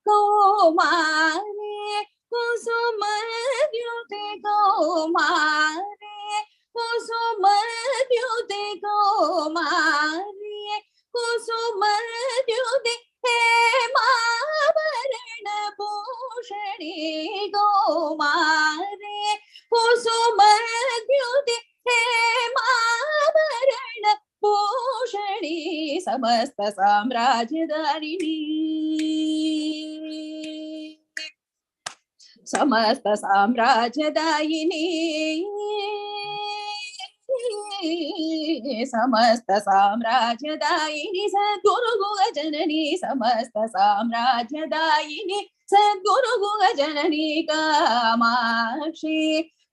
Kumare Kusumadyute Kumare Kusumadyute Kumare Kusumadyute Hemavarana Bhushani Kumare Kusumadyute Hemavarana Bhushani Samasta Samrajyadharini Samasta Samrajyadayini Samasta Samrajyadayini Sadguru Guha Janani Samasta Samrajyadayini Sadguru Guha Janani Kamakshi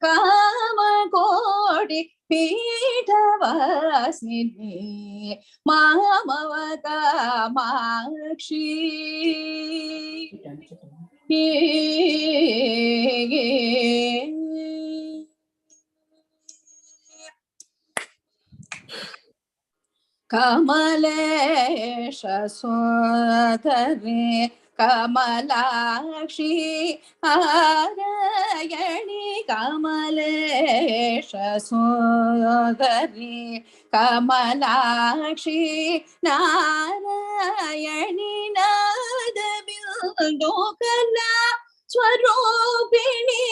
Kamakoti Pitavasini Mamava Kamakshi Kamalesha Sodare Kamalakshi Arayani Kamalesha Sodare Kamalakshi Narayani Nadabindukala Swarupini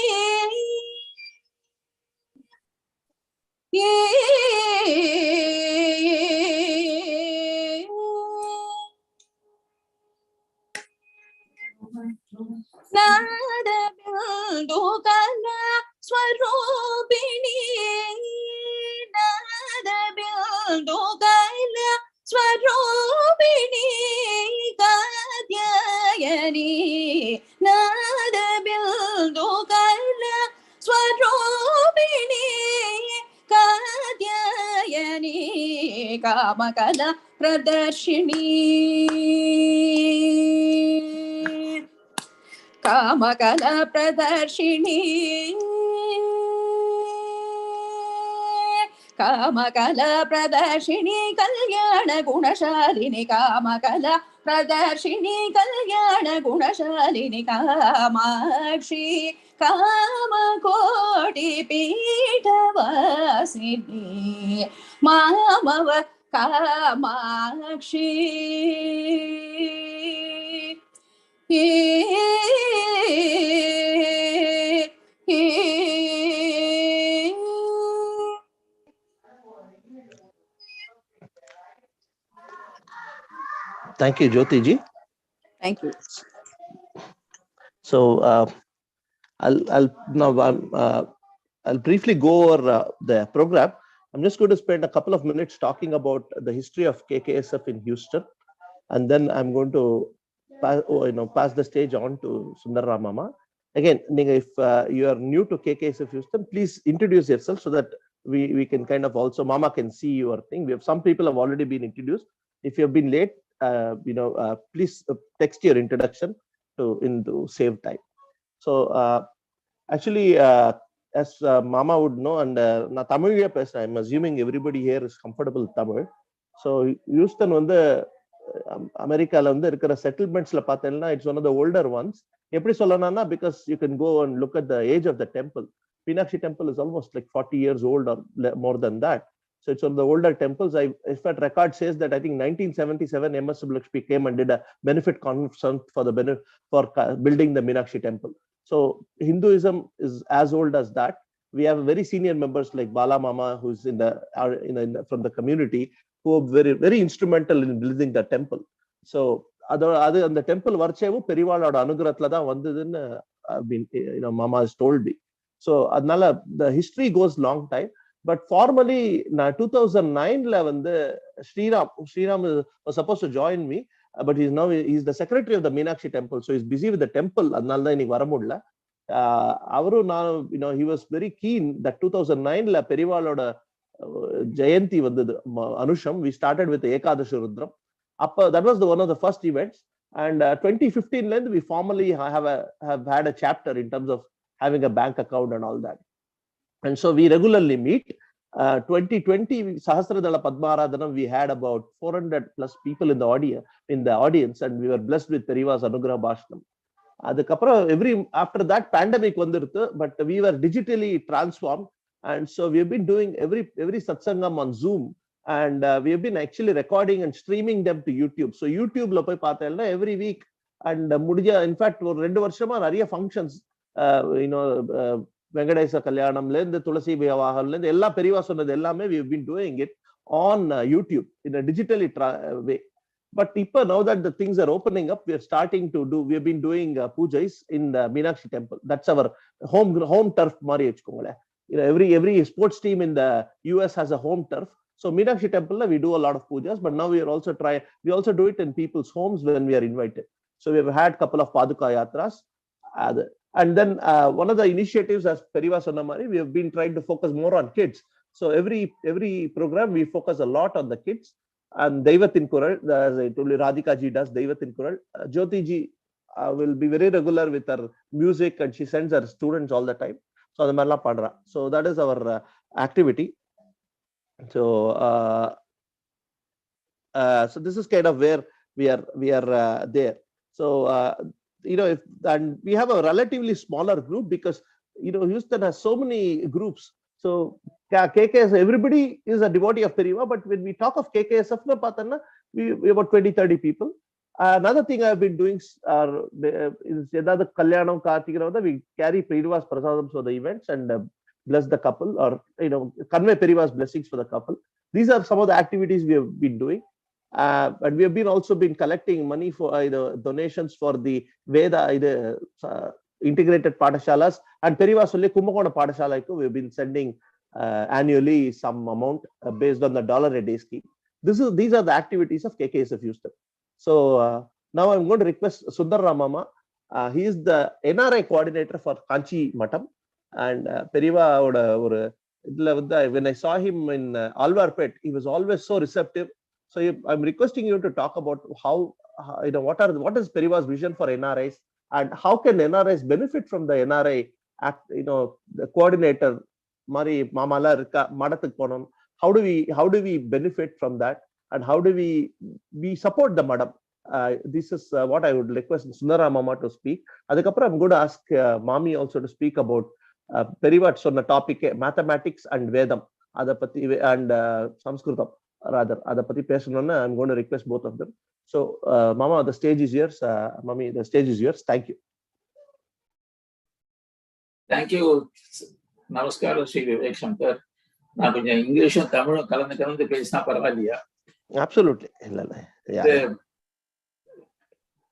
Nadabindukala Swarupini Nadabindukala Swarupini Katyayani Nadabindukala Swarupini Katyayani Kamakala Pradarshini Kamakala Pradarshini Kamakala Pradarshini Kalyana Gunashalini Kamakala Pradarshini Kalyana Gunashalini Kamakshi Kamakoti Pitavasini Mamava Kamakshi Thank you, Jyoti ji. Thank you. So I'll briefly go over the program. I'm just going to spend a couple of minutes talking about the history of KKSF in Houston, and then I'm going to pass the stage on to Sundarram Mama. Again, if you are new to KKSF Houston, please introduce yourself so that we can kind of also Mama can see your thing. We have some people have already been introduced. If you have been late, please text your introduction to save time. So actually, as Mama would know, and na Tamil person, I'm assuming everybody here is comfortable with Tamil. So Houston வந்து Americaல வந்து இருக்கிற settlements-ல பார்த்தேன்னா it's one of the older ones. எப்படி சொல்லணும்னா because you can go and look at the age of the temple. Meenakshi temple is almost like 40 years old or more than that. So it's one of the older temples. In fact, record says that I think 1977 MS Subbulakshmi came and did a benefit conference for building the Meenakshi temple. So Hinduism is as old as that. We have very senior members like Bala Mama, who's from the community, who are very, very instrumental in building the temple. So other on the temple varchevu Perivaloda anugrathla da vandadunu Mama has told me. So adnala the history goes long time. But formally, 2009 la vandu Sriram was supposed to join me, but he's the secretary of the Meenakshi temple, so he's busy with the temple. Adnala da iniki varamudla. He was very keen that 2009 la Perivaloda Jayanti vandadu Anusham. We started with the Ekadashi Rudram. That was one of the first events, and 2015 land we formally have had a chapter in terms of having a bank account and all that. And so we regularly meet. 2020 Sahasradala Padmaradhanam, we had about 400 plus people in the audience, and we were blessed with Periva's Anugraha Bhashanam. After that pandemic vandiruthu, but we were digitally transformed, and so we have been doing every satsangam on Zoom, and we have been actually recording and streaming them to YouTube. So YouTube la poi paathelna every week, and mudija, in fact ஒரு 2 வருஷமா நிறைய functions, Venkatesa கல்யாணம்ல இருந்து துளசி விவாகம்ல இருந்து எல்லா பெரியவா சொன்னது எல்லாமே we have been doing it on YouTube in a digitally way. But now that the things are opening up, we have been doing pujas in the Meenakshi temple. That's our home turf mari vechukongala. Every sports team in the US has a home turf. So Meenakshi temple we do a lot of pujas, but now we also do it in people's homes when we are invited. So we have had a couple of Paduka Yatras. And then one of the initiatives, as Periva Sonamari, we have been trying to focus more on kids. So every program we focus a lot on the kids. And Daivathin Kural, as I told you, Radhika ji does Daivathin Kural. Jyoti ji will be very regular with her music, and she sends her students all the time. So the Marla Padra. So that is our activity. So so this is kind of where we are there. So and we have a relatively smaller group because Houston has so many groups. So KKS, everybody is a devotee of Periva, but when we talk of KKSF, we about 20-30 people. Another thing I've been doing is another Kalyanam Kartikam, we carry Periva's prasadams for the events and bless the couple, or convey Periva's blessings for the couple. These are some of the activities we have been doing. And we have also been collecting money for donations for the Veda integrated Padashalas, and Periva Solli Kumbakona Padashala, we have been sending annually some amount based on the $1 a day scheme. These are the activities of KKSF-Houston. So now I'm going to request Sundaram Mama. He is the NRI coordinator for Kanchi Matam, and Periva when I saw him in Alvarpet, he was always so receptive. So I'm requesting you to talk about what is Periva's vision for NRIs, and how can NRIs benefit from the NRI act, the coordinator Mari Mamala Madathuk Ponam. How do we benefit from that, and how do we support the Madam? This is what I would request Sundaram Mama to speak. Adukapra I'm going to ask Mami also to speak about Periva on the topic mathematics and Vedam adapati and Sanskritam. Rather, adapati personana, I'm going to request both of them. So Mama, the stage is yours. Mami, the stage is yours. Thank you. Thank you. Namaskaram, Sri Vivek Shankar. நான் கொஞ்சம் இங்கிலீஷும் தமிழும் கலந்து பேசினா பரவாயில்லையா? Absolutely. Yeah.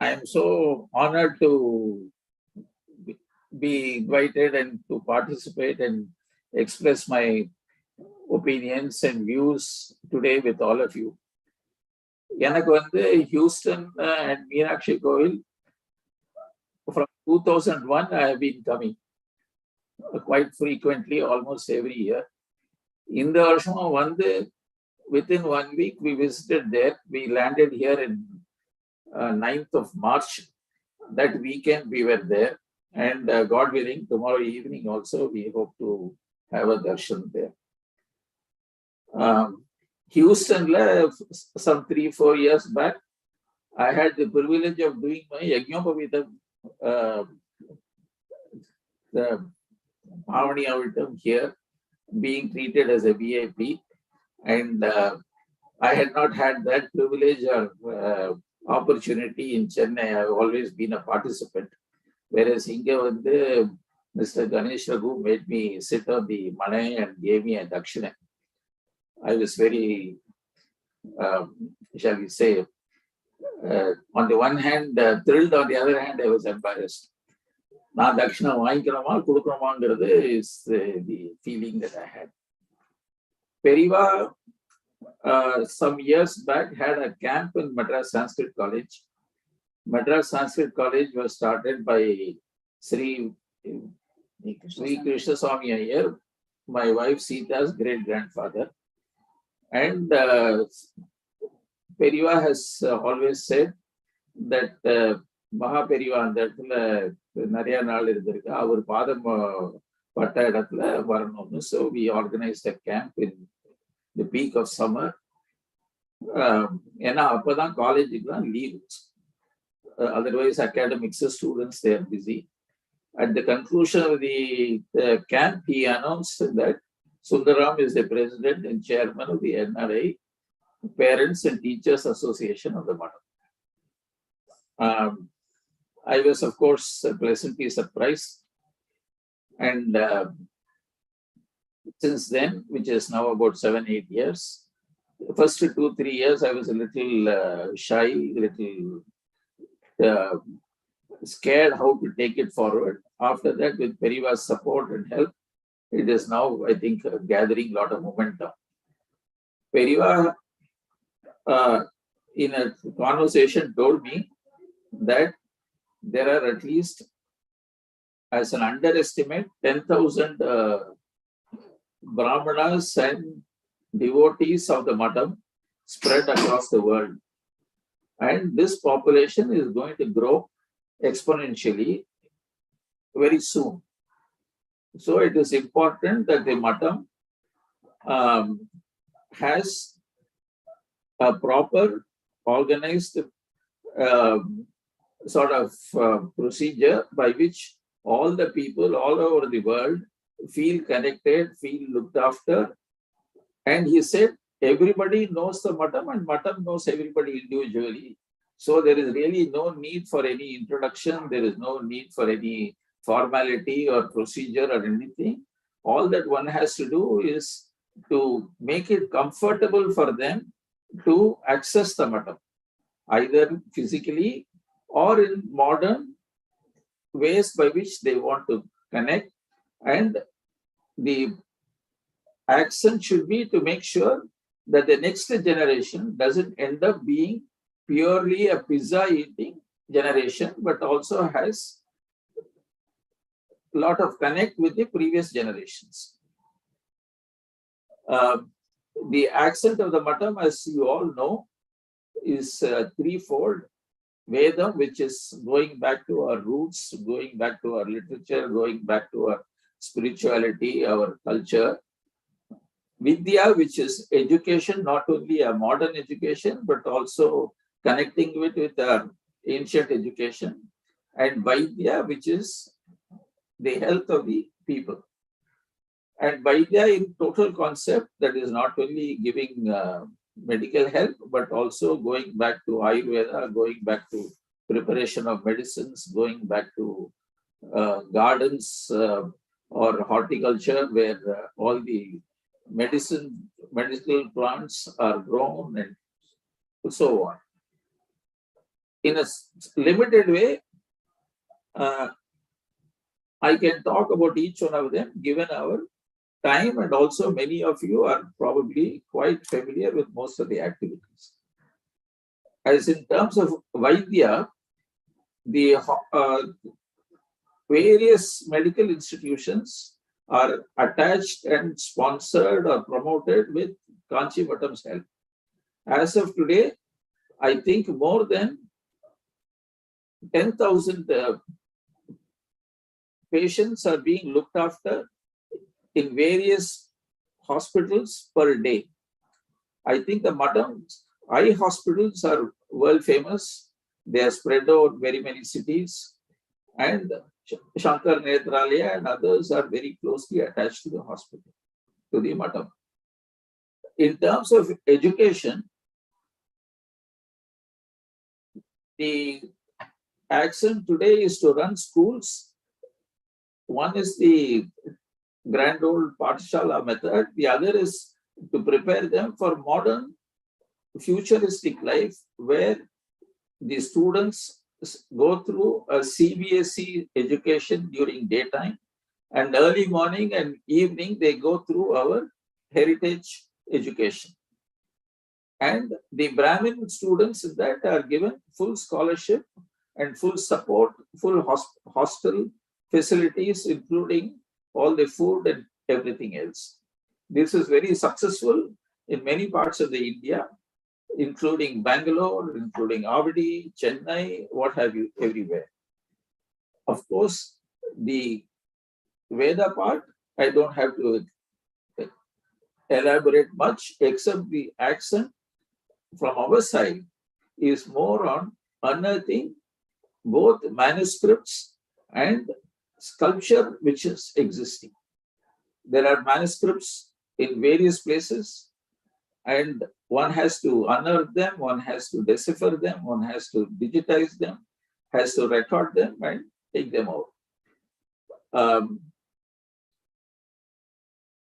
I am so honored to be invited and to participate and express my opinions and views today with all of you. எனக்கு Houston and Meenakshi Kovil, from 2001 I have been coming quite frequently, almost every year. In the வருஷம் within 1 week we visited there. We landed here in 9th of March. That weekend we were there, and God willing, tomorrow evening also we hope to have a darshan there. Houston, some 3-4 years back, I had the privilege of doing my Yajnopavita Bhavani Avitam here, being treated as a VIP, and I had not had that privilege or opportunity in Chennai. I have always been a participant, whereas Inge Mr. Ganesh Raghu made me sit on the Manai and gave me a dakshina. I was very, shall we say, on the one hand thrilled, on the other hand I was embarrassed. நான் தட்சிணம் வாங்கிக்கிறோமா கொடுக்கணுமாங்கிறது is the feeling that I had. Periva some years back had a camp in Madras Sanskrit College. Madras Sanskrit College was started by Sri Krishna Swami Iyer, my wife Sita's great-grandfather. And Periva has always said that Mahaperiva and that நிறைய நாள் இருந்திருக்கு, அவர் பாதம் So we organized a camp in the peak of summer. College leave. Otherwise, academics students, they are busy. At the conclusion of the camp, he announced that Sundaram is the president and chairman of the NRA Parents and Teachers Association of the Madam. I was, of course, pleasantly surprised. And since then, which is now about 7-8 years, the first 2-3 years, I was a little shy, little scared how to take it forward. After that, with Periva's support and help, it is now, I think, gathering a lot of momentum. Periva, in a conversation, told me that there are at least, as an underestimate, 10,000 Brahmanas and devotees of the Madam spread across the world. And this population is going to grow exponentially very soon. So it is important that the Madam has a proper, organized procedure by which all the people all over the world feel connected, feel looked after. And he said, everybody knows the Madam and Madam knows everybody individually. So there is really no need for any introduction. There is no need for any formality or procedure or anything. All that one has to do is to make it comfortable for them to access the Madam, either physically or in modern ways by which they want to connect. And the accent should be to make sure that the next generation doesn't end up being purely a pizza eating generation, but also has a lot of connect with the previous generations. The accent of the Madam, as you all know, is threefold. Vedam, which is going back to our roots, going back to our literature, going back to our spirituality, our culture. Vidya, which is education, not only a modern education, but also connecting with our ancient education. And Vaidya, which is the health of the people. And Vaidya in total concept, that is not only giving medical help, but also going back to Ayurveda, going back to preparation of medicines, going back to gardens or horticulture, where all the medicinal plants are grown and so on. In a limited way, I can talk about each one of them given our time, and also many of you are probably quite familiar with most of the activities. As in terms of Vaidya, the various medical institutions are attached and sponsored or promoted with Kanchi Madam's help. As of today, I think more than 10,000 patients are being looked after in various hospitals per day. I think the Madam's eye hospitals are world famous. They are spread over very many cities, and Shankar Netralaya and others are very closely attached to the hospital, to the Madam. In terms of education, the action today is to run schools. One is the grand old Pathshala method. The other is to prepare them for modern futuristic life, where the students go through a CBSE education during daytime, and early morning and evening they go through our heritage education. And the Brahmin students in that are given full scholarship and full support, full hostel facilities, including all the food and everything else. This is very successful in many parts of the India, including Bangalore, including Avadi, Chennai, what have you, everywhere. Of course, the Veda part, I don't have to elaborate much, except the accent from our side is more on unearthing both manuscripts and sculpture which is existing. There are manuscripts in various places, and one has to unearth them, one has to decipher them, one has to digitize them, has to record them and take them out.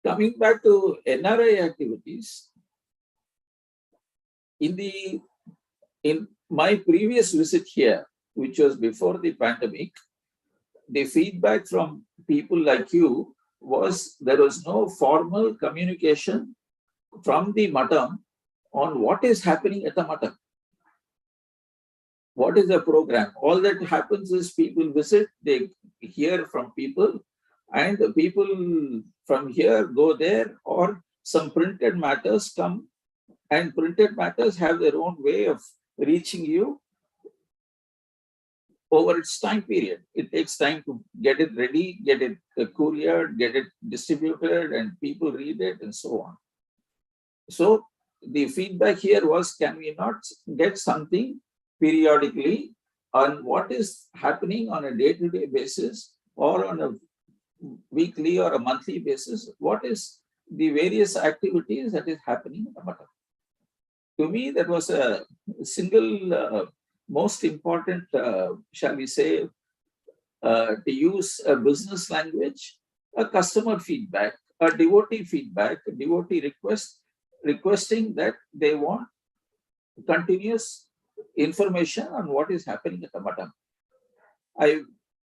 Coming back to NRI activities, in my previous visit here, which was before the pandemic, the feedback from people like you was there was no formal communication from the Matam on what is happening at the Matam. What is the program? All that happens is people visit, they hear from people, and the people from here go there, or some printed matters come, and printed matters have their own way of reaching you over its time period. It takes time to get it ready, get it couriered, get it distributed, and people read it, and so on. So the feedback here was, can we not get something periodically on what is happening on a day-to-day basis or on a weekly or a monthly basis? What is the various activities that is happening in the Matam? To me, that was a single most important, shall we say, to use a business language, a customer feedback, a devotee feedback, a devotee requesting that they want continuous information on what is happening at the Matam.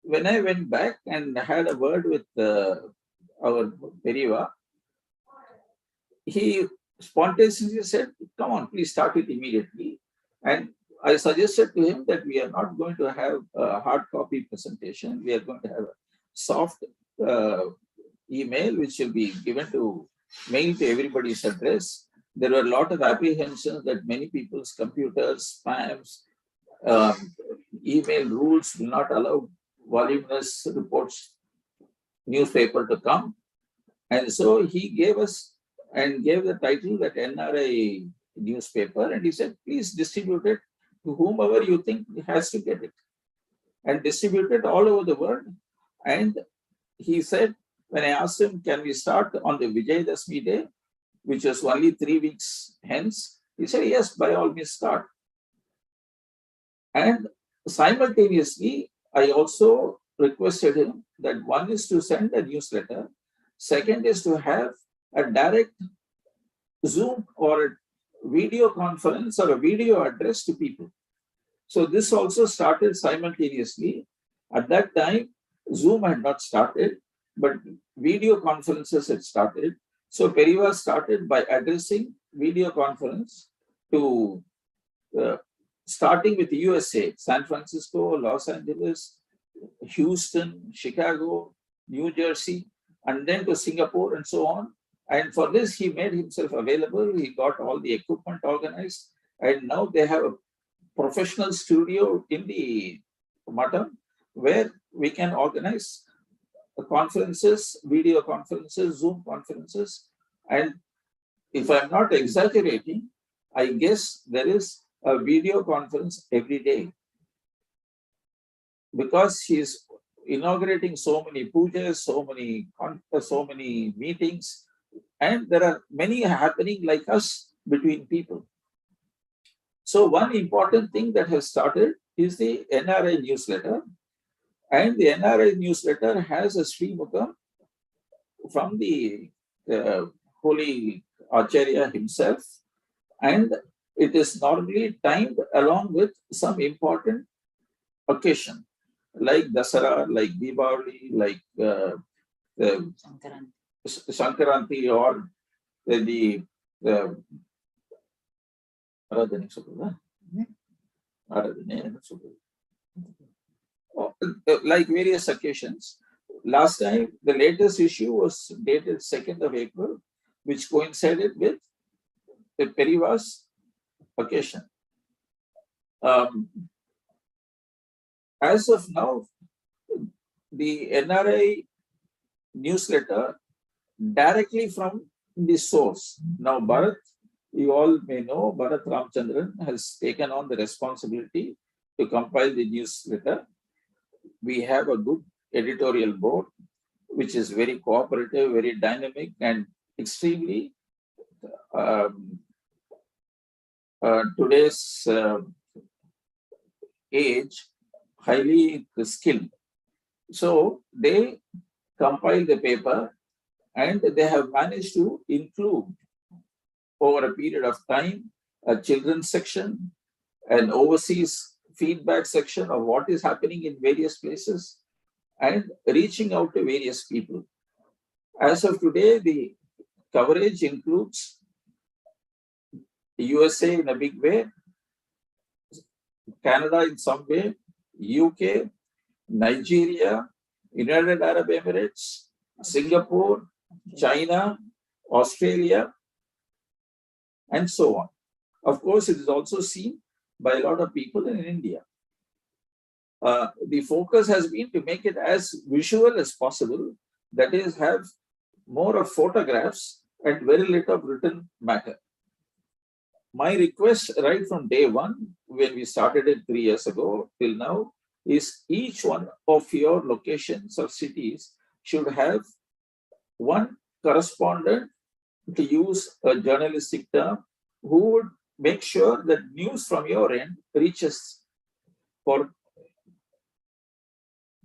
When I went back and had a word with our Periva, he spontaneously said, come on, please start it immediately. And I suggested to him that we are not going to have a hard copy presentation. We are going to have a soft email, which will be given to mail to everybody's address. There were a lot of apprehensions that many people's computers, spams, email rules will not allow voluminous reports, newspaper to come. And so he gave us and gave the title that NRI newspaper, and he said, please distribute it to whomever you think has to get it, and distribute it all over the world. And he said, when I asked him, can we start on the Vijayadashmi day, which was only 3 weeks hence, he said, yes, by all means start. And simultaneously, I also requested him that one is to send a newsletter, second is to have a direct Zoom or a video conference or a video address to people. So this also started simultaneously. At that time, Zoom had not started, but video conferences had started. So Periva started by addressing video conference to starting with USA, San Francisco, Los Angeles, Houston, Chicago, New Jersey, and then to Singapore and so on. And for this, he made himself available. He got all the equipment organized. And now they have a professional studio in the Matam where we can organize conferences, video conferences, Zoom conferences. And if I'm not exaggerating, I guess there is a video conference every day, because he's inaugurating so many pujas, so many meetings, and there are many happening like us between people. So one important thing that has started is the NRI newsletter, and the NRI newsletter has a Srimukam from the holy Acharya himself, and it is normally timed along with some important occasion, like Dasara, like Diwali, like Sankaranti, or the like various occasions. Last time, the latest issue was dated 2nd of April, which coincided with the Periva's occasion. As of now, the NRI newsletter directly from the source. Now, Bharat, you all may know, Bharat Ramchandran has taken on the responsibility to compile the newsletter. We have a good editorial board, which is very cooperative, very dynamic, and extremely today's age, highly skilled. So they compile the paper, and they have managed to include over a period of time a children's section, an overseas feedback section of what is happening in various places, and reaching out to various people. As of today, the coverage includes USA in a big way, Canada in some way, UK, Nigeria, United Arab Emirates, Singapore, China, Australia, and so on. Of course, it is also seen by a lot of people in India. The focus has been to make it as visual as possible, that is, have more of photographs and very little of written matter. My request right from day one, when we started it 3 years ago till now, is each one of your locations or cities should have one correspondent, to use a journalistic term, who would make sure that news from your end reaches for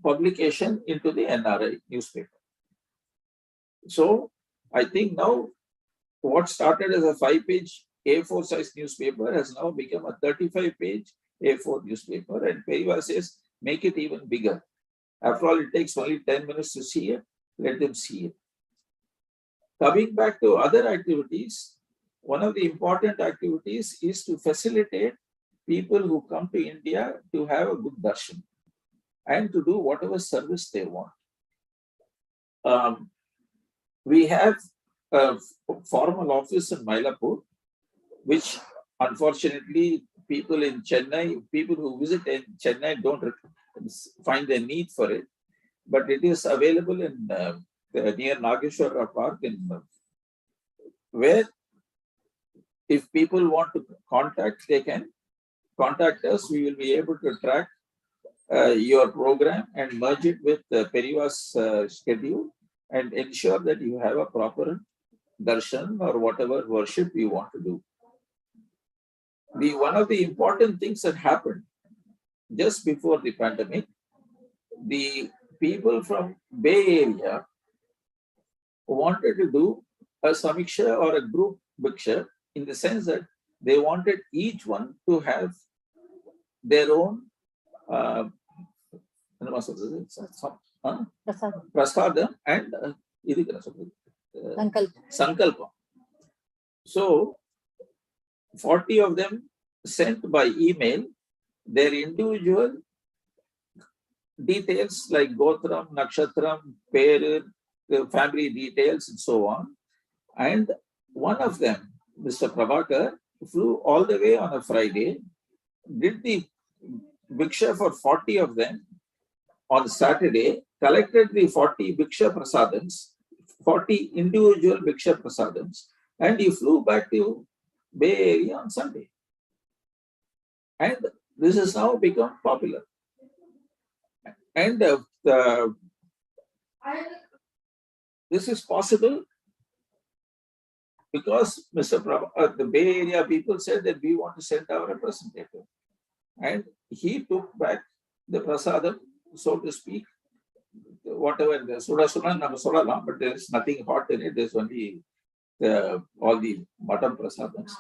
publication into the NRI newspaper. So I think now what started as a 5-page A4 size newspaper has now become a 35-page A4 newspaper, and Periva says, make it even bigger. After all, it takes only 10 minutes to see it, let them see it. Coming back to other activities, one of the important activities is to facilitate people who come to India to have a good darshan and to do whatever service they want. We have a formal office in Mylapore, which unfortunately people in Chennai, people who visit in Chennai don't find the need for it, but it is available in near Nageshwara Park, where if people want to contact, they can contact us. We will be able to track your program and merge it with Periva's schedule and ensure that you have a proper darshan or whatever worship you want to do. One of the important things that happened just before the pandemic, the people from Bay Area wanted to do a samiksha or a group bhiksha, in the sense that they wanted each one to have their own prasadam and sankalpa. So 40 of them sent by email their individual details like Gotram, Nakshatram, Peru, family details, and so on. And one of them, Mr. Prabhakar, flew all the way on a Friday, did the bhiksha for 40 of them on Saturday, collected the 40 bhiksha prasadams, 40 individual bhiksha prasadams, and he flew back to Bay Area on Sunday. And this has now become popular. And this is possible because the Bay Area people said that we want to send our representative. And he took back the prasadam, so to speak, whatever the Suda Sula, but there is nothing hot in it, there's only all the mutton prasadams.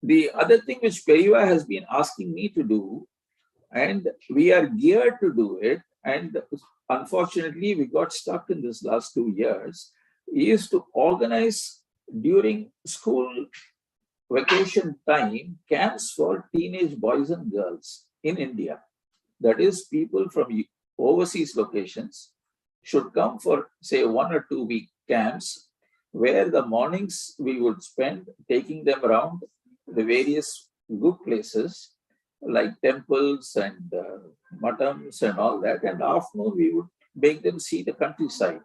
The other thing which Periva has been asking me to do, and we are geared to do it, and unfortunately we got stuck in this last 2 years, is to organize during school vacation time camps for teenage boys and girls in India. That is, people from overseas locations should come for, say, 1 or 2 week camps, where the mornings we would spend taking them around the various good places like temples and matams and all that, and afternoon we would make them see the countryside.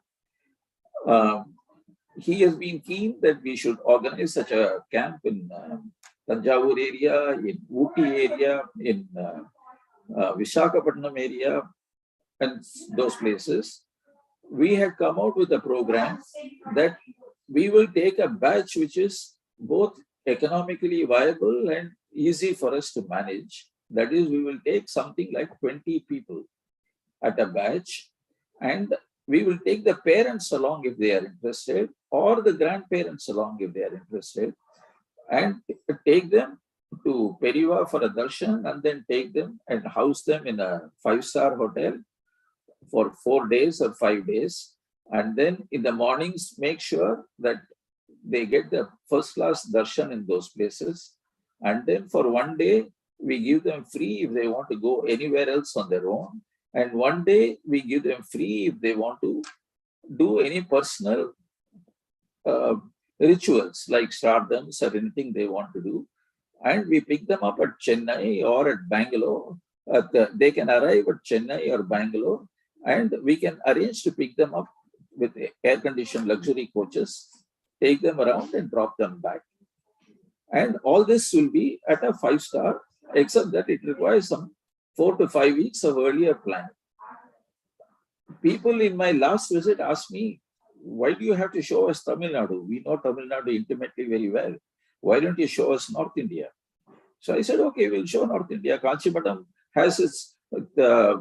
He has been keen that we should organize such a camp in Tanjavur area, in Ooty area, in Visakhapatnam area, and those places. We had come out with a program that we will take a batch which is both economically viable and easy for us to manage. That is, we will take something like 20 people at a batch, and we will take the parents along if they are interested, or the grandparents along if they are interested, and take them to Periva for a darshan, and then take them and house them in a 5-star hotel for 4 days or 5 days. And then in the mornings, make sure that they get the first-class darshan in those places. And then for 1 day, we give them free if they want to go anywhere else on their own. And 1 day, we give them free if they want to do any personal rituals like stardums or anything they want to do. And we pick them up at Chennai or at Bangalore. They can arrive at Chennai or Bangalore, and we can arrange to pick them up with air-conditioned luxury coaches, take them around and drop them back. And all this will be at a 5-star, except that it requires some 4 to 5 weeks of earlier planning. People in my last visit asked me, why do you have to show us Tamil Nadu? We know Tamil Nadu intimately very well. Why don't you show us North India? So I said, okay, we'll show North India. Kanchipuram has its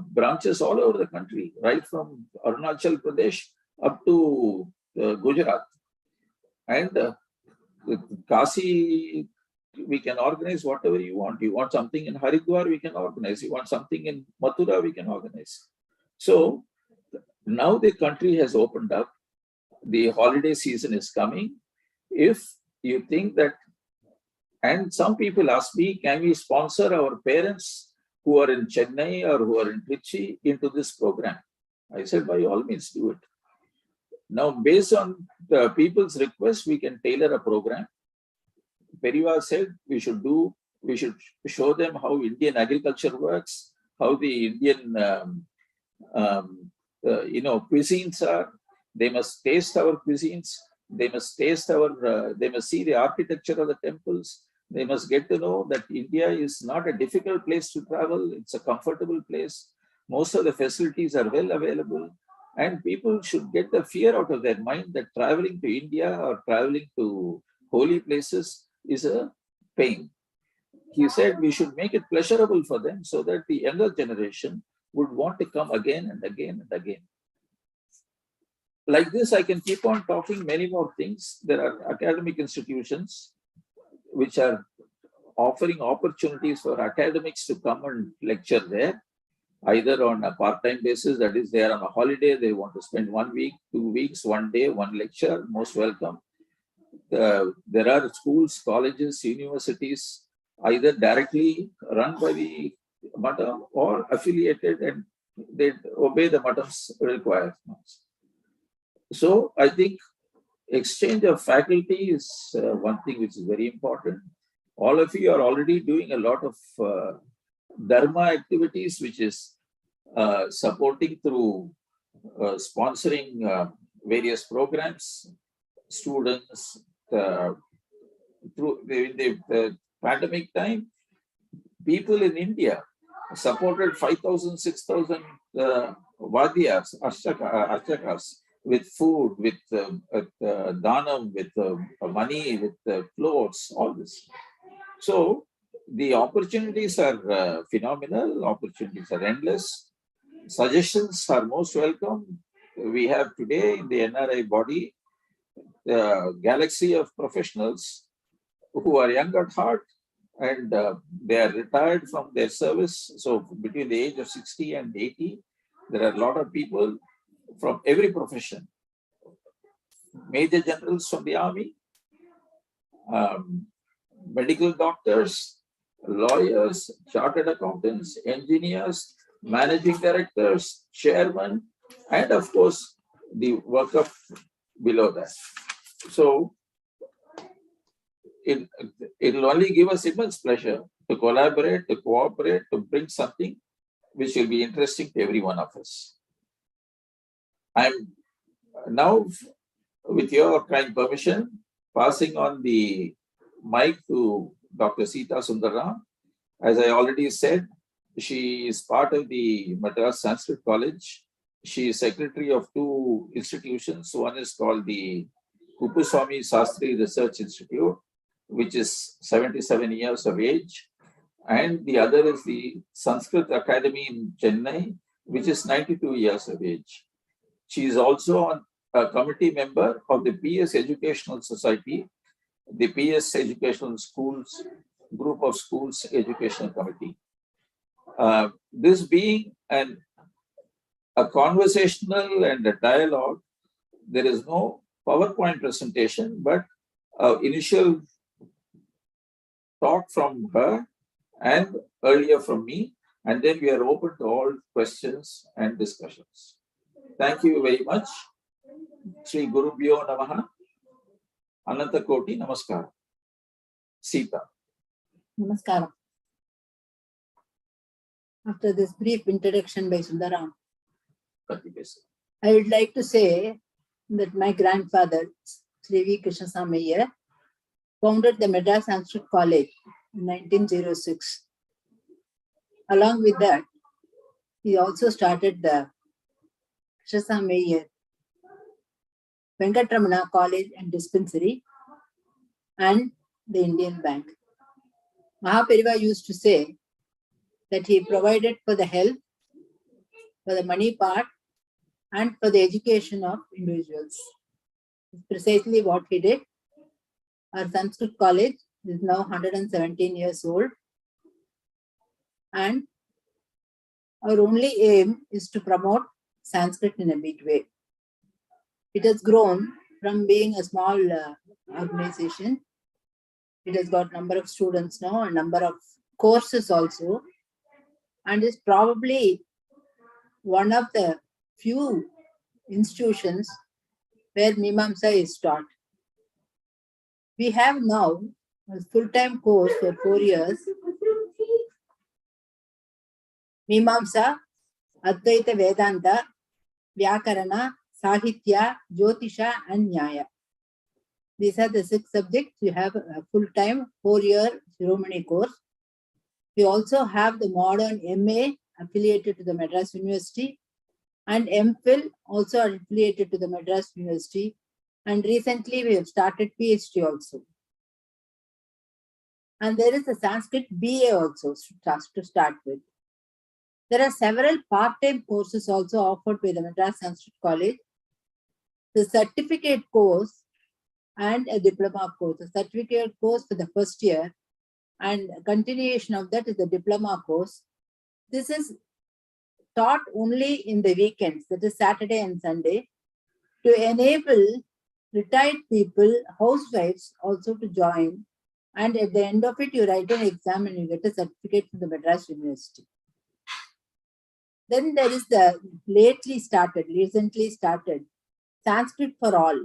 branches all over the country, right from Arunachal Pradesh up to Gujarat. And Kasi, we can organize whatever you want. You want something in Haridwar, we can organize. You want something in Mathura, we can organize. So now the country has opened up. The holiday season is coming. If you think that, and some people ask me, can we sponsor our parents who are in Chennai or who are in Trichy into this program? I said, by all means, do it. Now, based on the people's request, we can tailor a program. Periva said we should show them how Indian agriculture works, how the Indian cuisines are. They must taste our cuisines. They must taste they must see the architecture of the temples. They must get to know that India is not a difficult place to travel. It's a comfortable place. Most of the facilities are well available. And people should get the fear out of their mind that traveling to India or traveling to holy places is a pain. He said we should make it pleasurable for them so that the younger generation would want to come again and again and again. Like this, I can keep on talking many more things. There are academic institutions which are offering opportunities for academics to come and lecture there, either on a part-time basis, that is, they are on a holiday, they want to spend 1 week, 2 weeks, 1 day, 1 lecture, most welcome. There are schools, colleges, universities, either directly run by the Matam or affiliated, and they obey the Matam's requirements. So I think exchange of faculty is one thing which is very important. All of you are already doing a lot of Dharma activities, which is supporting through sponsoring various programs, students. Through the pandemic time, people in India supported 5,000, 6,000 Vadyas, Archakas, with food, with dhanam, with money, with clothes, all this. So the opportunities are phenomenal, opportunities are endless. Suggestions are most welcome. We have today in the NRI body a galaxy of professionals who are young at heart, and they are retired from their service. So between the age of 60 and 80, there are a lot of people from every profession. Major generals from the army, medical doctors, lawyers, chartered accountants, engineers, managing directors, chairmen, and of course, the worker below that. So it will only give us immense pleasure to collaborate, to cooperate, to bring something which will be interesting to every one of us. I'm now, with your kind permission, passing on the mic to Dr. Sita Sundaram. As I already said, she is part of the Madras Sanskrit College. She is secretary of two institutions. One is called the Kupuswamy Sastri Research Institute, which is 77 years of age. And the other is the Sanskrit Academy in Chennai, which is 92 years of age. She is also a committee member of the PS Educational Society, the PS Educational Schools, Group of Schools Educational Committee. This being a conversational and a dialogue, there is no PowerPoint presentation, but initial talk from her and earlier from me, and then we are open to all questions and discussions. Thank you very much. Sri Gurubhyo Namaha. Ananta Koti Namaskar. Sita. Namaskaram. After this brief introduction by Sundaram, I would like to say that my grandfather, Sri V. Krishnasamy, founded the Madras Sanskrit College in 1906. Along with that, he also started the Krishnasamy Venkatramana College and Dispensary and the Indian Bank. Mahaperiva used to say that he provided for the health, for the money part, and for the education of individuals. It's precisely what he did. Our Sanskrit College is now 117 years old, and our only aim is to promote Sanskrit in a big way. It has grown from being a small organization. It has got number of students now, a number of courses also, and is probably one of the few institutions where Mimamsa is taught. We have now a full-time course for 4 years, Mimamsa, Advaita Vedanta, Vyakarana, Sahitya, Jyotisha, and Nyaya. These are the 6 subjects. We have a full-time 4-year Shiromani course. We also have the modern MA affiliated to the Madras University and MPhil also affiliated to the Madras University. And recently we have started PhD also. And there is a Sanskrit BA also to start with. There are several part-time courses also offered by the Madras Sanskrit College. The certificate course and a diploma course. The certificate course for the first year and continuation of that is the diploma course. This is taught only in the weekends, that is Saturday and Sunday, to enable retired people, housewives also to join. And at the end of it, you write an exam and you get a certificate from the Madras University. Then there is the recently started Sanskrit for all.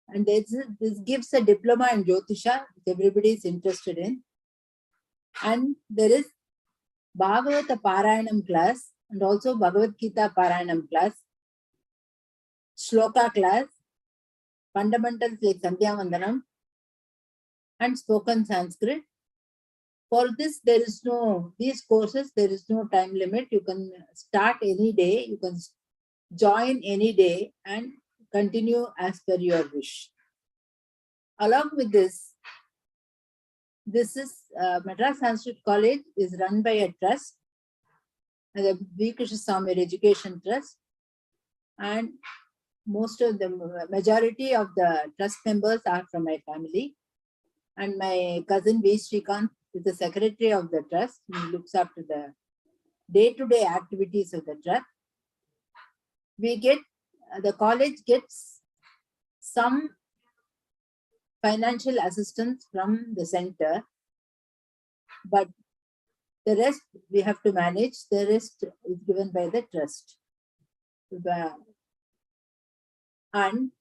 And this gives a diploma in Jyotisha, which everybody is interested in. And there is Bhagavata Parayanam class and also Bhagavad Gita Parayanam class, Shloka class, fundamentals like Sandhya Vandanam, and spoken Sanskrit. For this, these courses, there is no time limit. You can start any day, you can join any day and continue as per your wish. Along with this is Madras Sanskrit College is run by a trust, the V. Krishnasamy Education Trust, and majority of the trust members are from my family. And my cousin V. Srikant is the secretary of the trust. He looks after the day-to-day activities of the trust. The college gets some financial assistance from the center, but the rest we have to manage. The rest is given by the trust. And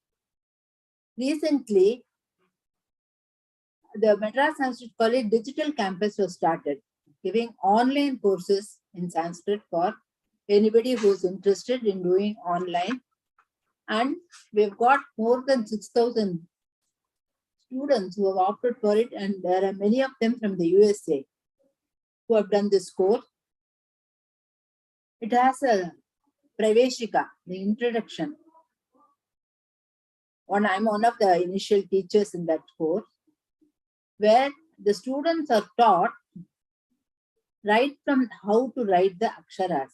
recently, the Madras Sanskrit College Digital Campus was started, giving online courses in Sanskrit for anybody who's interested in doing online. And we've got more than 6,000 students who have opted for it, and there are many of them from the USA who have done this course. It has a Praveshika, the introduction. I'm one of the initial teachers in that course, where the students are taught right from how to write the aksharas,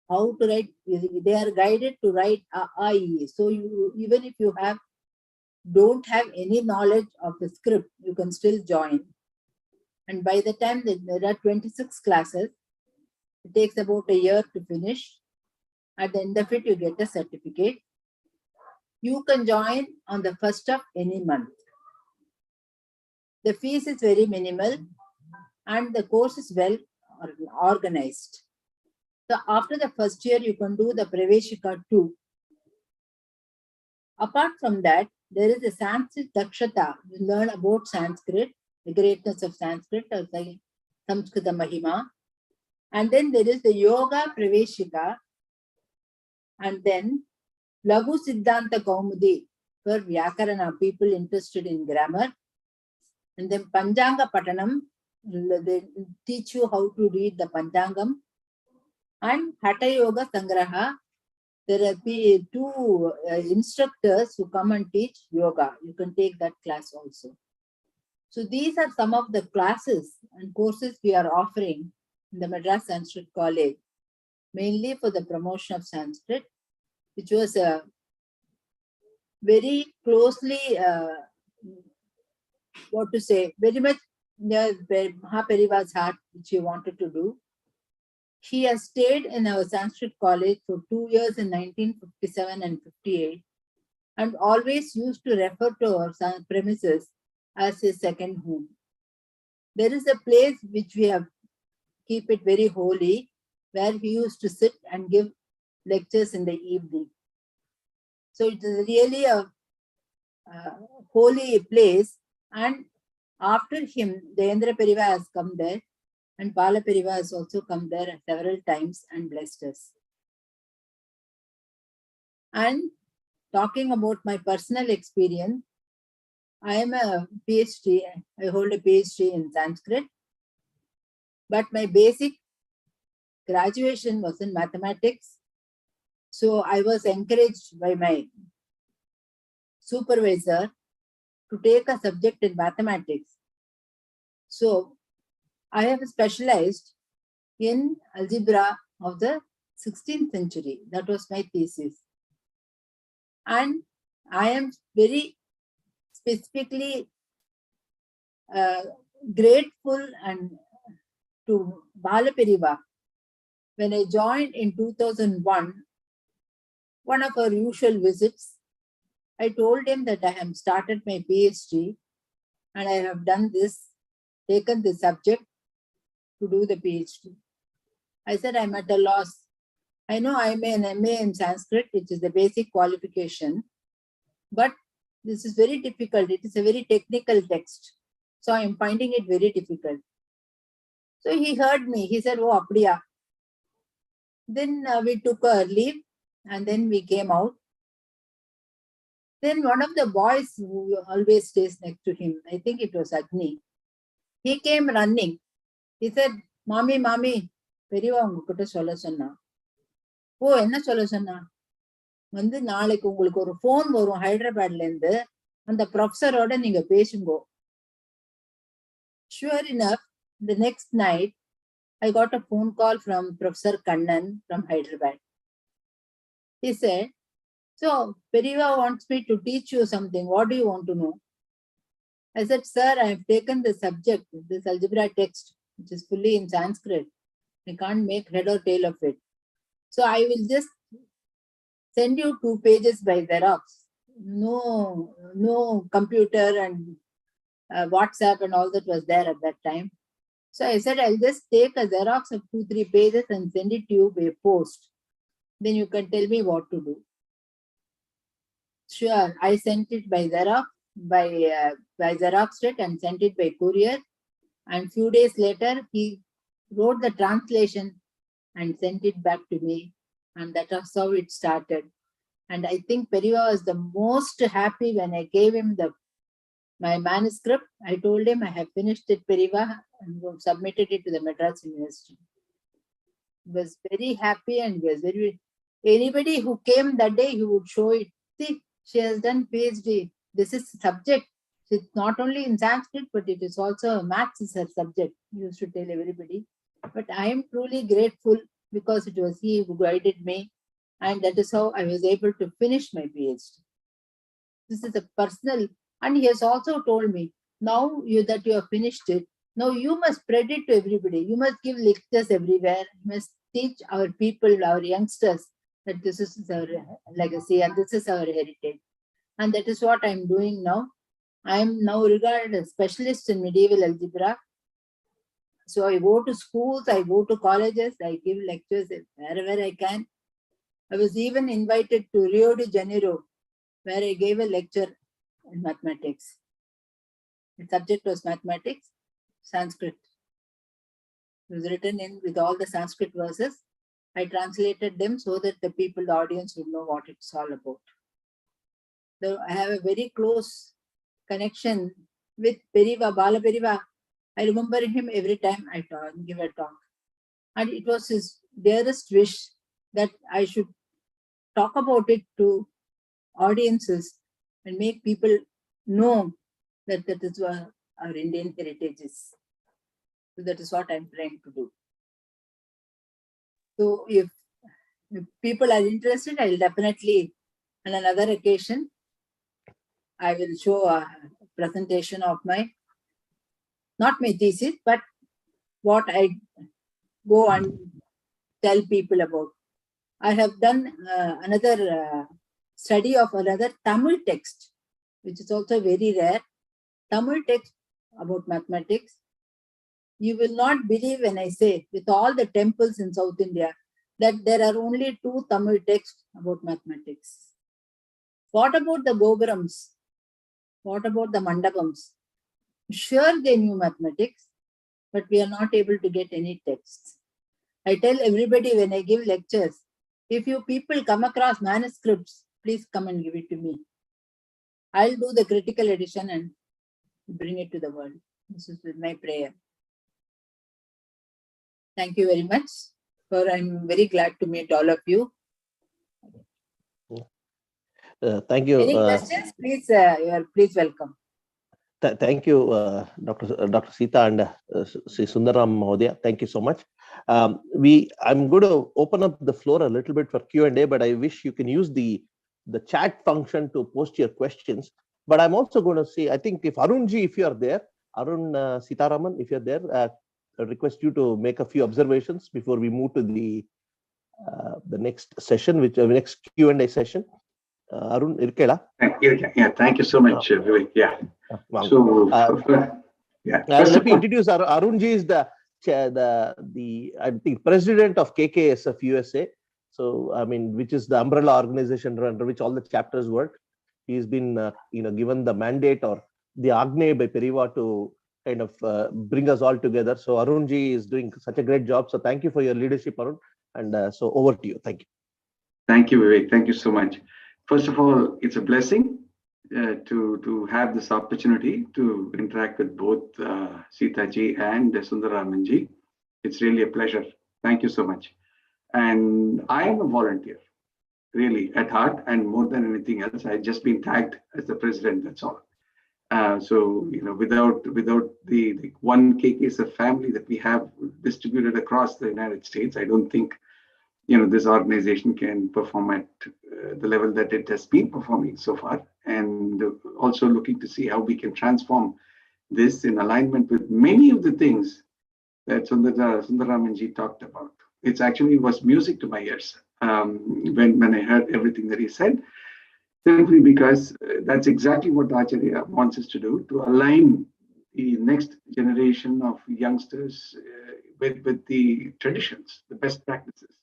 how to write. They are guided to write a, I. So you, even if you don't have any knowledge of the script, you can still join. And by the time there are 26 classes, it takes about a year to finish. At the end of it, you get a certificate. You can join on the first of any month. The fees is very minimal and the course is well organized. So after the first year, you can do the Praveshika too. Apart from that, there is a Sanskrit Dakshata. You learn about Sanskrit, the greatness of Sanskrit, or the Samskrita Mahima. And then there is the Yoga Praveshika. And then Laghu Siddhanta Kaumudi for Vyakarana, people interested in grammar. And then Panjanga Patanam, they teach you how to read the Panjangam. And Hatha Yoga Sangraha, there are two instructors who come and teach yoga. You can take that class also. So these are some of the classes and courses we are offering in the Madras Sanskrit College, mainly for the promotion of Sanskrit, which was very closely, very much near Mahapariva's heart, which he wanted to do. He has stayed in our Sanskrit college for 2 years in 1957 and 58, and always used to refer to our premises as his second home. There is a place which we have keep it very holy, where he used to sit and give lectures in the evening. So it is really a holy place, and after him, the Nra Periva has come there, and Bala Periva has also come there several times and blessed us. And talking about my personal experience, I am a PhD. I hold a PhD in Sanskrit, but my basic graduation was in mathematics. So I was encouraged by my supervisor to take a subject in mathematics. So I have specialized in algebra of the 16th century. That was my thesis. And I am very specifically grateful and to Bala Periva. When I joined in 2001, one of our usual visits, I told him that I have started my PhD and I have done this, taken this subject to do the PhD. I said, I'm at a loss. I know I am an MA in Sanskrit, which is the basic qualification, but this is very difficult. It is a very technical text. So I am finding it very difficult. So he heard me. He said, oh, Apriya. Then we took a leave and then we came out. Then one of the boys who always stays next to him, I think it was Agni, he came running. He said, Mami, Periva உங்ககிட்ட சொல்ல சொன்னா. ஓ, என்ன சொல்ல சொன்னா? நாளைக்கு உங்களுக்கு ஒரு phone வரும் ஹைதராபாத்ல இருந்து, அந்த ப்ரொஃபஸரோட நீங்க பேசுங்கோ. Sure enough, the next night, I got a phone call from Professor Kannan from Hyderabad. He said, so Periva wants me to teach you something. What do you want to know? I said, sir, I have taken the subject, this algebra text, which is fully in Sanskrit. I can't make head or tail of it. So I will just send you 2 pages by Xerox. No computer and WhatsApp and all that was there at that time. So I said, I'll just take a Xerox of 2-3 pages and send it to you by post. Then you can tell me what to do. Sure, I sent it by Xerox, by Xerox it and sent it by courier. And few days later, he wrote the translation and sent it back to me. And that was how it started. And I think Periva was the most happy when I gave him my manuscript. I told him I have finished it, Periva, and submitted it to the Madras University. He was very happy and was very. Anybody who came that day, he would show it. See, she has done PhD. This is subject. It's not only in Sanskrit, but it is also maths is her subject. He used to tell everybody. But I am truly grateful because it was he who guided me. And that is how I was able to finish my PhD. This is a personal, and he has also told me, now that you have finished it, now you must spread it to everybody. You must give lectures everywhere. You must teach our people, our youngsters, that this is our legacy and this is our heritage. And that is what I am doing now. I am now regarded as a specialist in medieval algebra. So I go to schools, I go to colleges, I give lectures wherever I can. I was even invited to Rio de Janeiro, where I gave a lecture in mathematics. The subject was mathematics, Sanskrit. It was written in with all the Sanskrit verses. I translated them so that the audience would know what it's all about. So I have a very close connection with Periva, Bala Periva. I remember him every time I give a talk. And it was his dearest wish that I should talk about it to audiences and make people know that that is what our Indian heritage is. So that is what I'm trying to do. So if people are interested, I will definitely, on another occasion, I will show a presentation of not my thesis, but what I go and tell people about. I have done another study of another Tamil text, which is also very rare. Tamil text about mathematics. You will not believe when I say, with all the temples in South India, that there are only 2 Tamil texts about mathematics. What about the Gopurams? What about the Mandapams? Sure, they knew mathematics, but we are not able to get any texts. I tell everybody when I give lectures, if you people come across manuscripts, please come and give it to me. I'll do the critical edition and bring it to the world. This is with my prayer. Thank you very much. I'm very glad to meet all of you. Thank you. Any questions? Please, please welcome. Thank you, Dr. Sita and Sri Sundaram Mahodaya. Thank you so much. I'm going to open up the floor a little bit for Q&A, but I wish you can use the chat function to post your questions. But I'm also going to say, I think if Arunji, if you are there, Arun Sitaraman, if you're there, I request you to make a few observations before we move to the next session, which next Q&A session. Arun, irkela? Yeah, thank you so much, Vivek. Yeah. Wow. So, yeah. Let me introduce Arunji is the I think president of KKSF USA. So I mean, which is the umbrella organization under which all the chapters work. He's been given the mandate or the Agne by Periva to kind of bring us all together. So Arunji is doing such a great job. So thank you for your leadership, Arun. And so over to you. Thank you. Thank you, Vivek. Thank you so much. First of all, it's a blessing to have this opportunity to interact with both Sita ji and Sundaraman ji. It's really a pleasure. Thank you so much. And I am a volunteer, really, at heart, and more than anything else, I've just been tagged as the president, that's all. So, without the one KKSF family that we have distributed across the United States, I don't think this organization can perform at the level that it has been performing so far, and also looking to see how we can transform this in alignment with many of the things that Sundaramanji talked about. It actually was music to my ears when I heard everything that he said, simply because that's exactly what Acharya wants us to do, to align the next generation of youngsters with the traditions, the best practices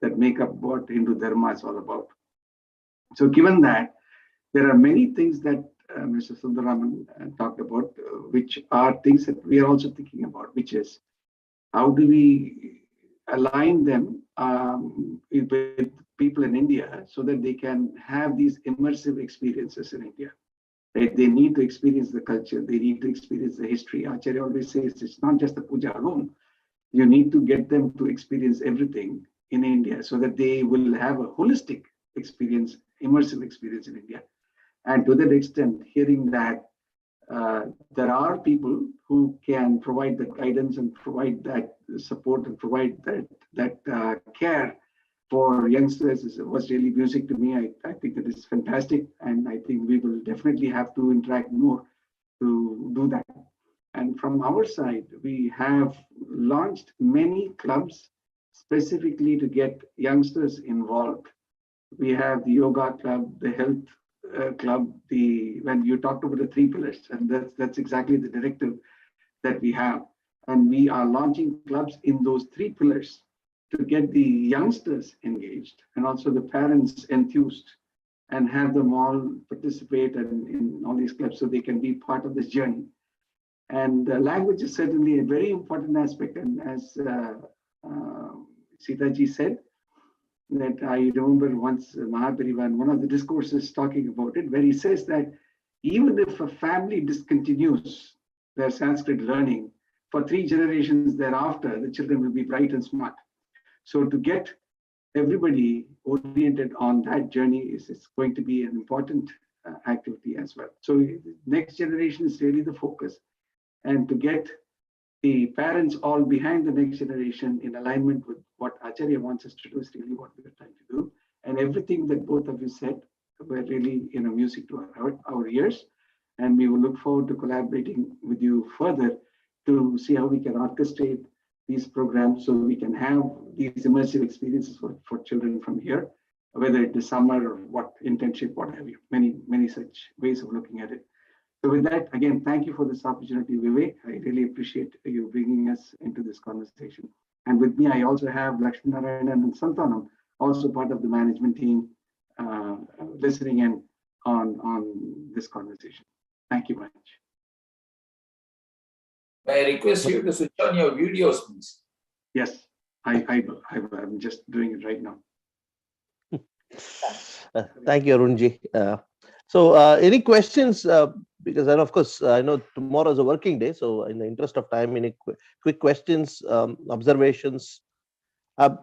that make up what Hindu Dharma is all about. So given that, there are many things that Mr. Sundaraman talked about, which are things that we are also thinking about, which is how do we align them with people in India so that they can have these immersive experiences in India. Right? They need to experience the culture. They need to experience the history. Acharya always says it's not just the puja alone. You need to get them to experience everything in India so that they will have a holistic experience, immersive experience in India. And to that extent, hearing that there are people who can provide the guidance and provide that support and provide that care for youngsters was really music to me. I think that is fantastic. And I think we will definitely have to interact more to do that. And from our side, we have launched many clubs specifically to get youngsters involved. We have the yoga club, the health club, when you talked about the 3 pillars, and that's exactly the directive that we have. And we are launching clubs in those 3 pillars to get the youngsters engaged and also the parents enthused and have them all participate in all these clubs so they can be part of this journey. And language is certainly a very important aspect. And as Sita ji said, that I remember once Mahaparivan, one of the discourses talking about it, where he says that even if a family discontinues their Sanskrit learning, for 3 generations thereafter, the children will be bright and smart. So to get everybody oriented on that journey is going to be an important activity as well. So next generation is really the focus. And to get the parents all behind the next generation in alignment with what Acharya wants us to do is really what we're trying to do. And everything that both of you said were really music to our ears. And we will look forward to collaborating with you further to see how we can orchestrate these programs so we can have these immersive experiences for children from here, whether it is summer or what internship, what have you, many such ways of looking at it. So with that, again, thank you for this opportunity, Vivek. I really appreciate you bringing us into this conversation. And with me, I also have Nra and Santanam, also part of the management team, listening in on this conversation. Thank you very much. I request you to switch on your videos, please. Yes, I'm just doing it right now. Thank you, Arunji. So any questions? Because then, of course, I know tomorrow is a working day. So in the interest of time, any quick questions, observations? Of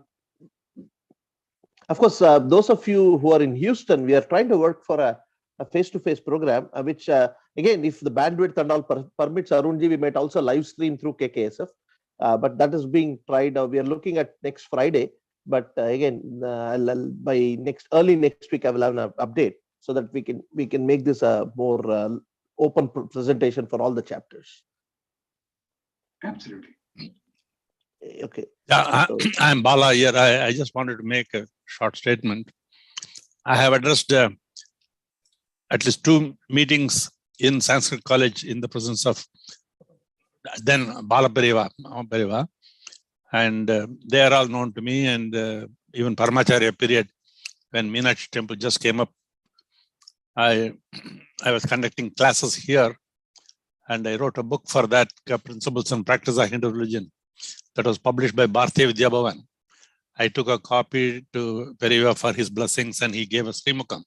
course, those of you who are in Houston, we are trying to work for a face-to-face program, which, again, if the bandwidth and all permits, Arunji, we might also live stream through KKSF. But that is being tried. We are looking at next Friday. But again, by early next week, I will have an update so that we can make this a more open presentation for all the chapters. Absolutely. Okay. Yeah, I'm Bala here. I just wanted to make a short statement. I have addressed at least 2 meetings in Sanskrit College in the presence of then Bala Periva, and they are all known to me, and even Paramacharya period when Meenakshi temple just came up. I was conducting classes here, and I wrote a book for that, Principles and Practice of Hindu Religion, that was published by Bharatiya Vidya Bhavan. I took a copy to Periva for his blessings, and he gave us Srimukam.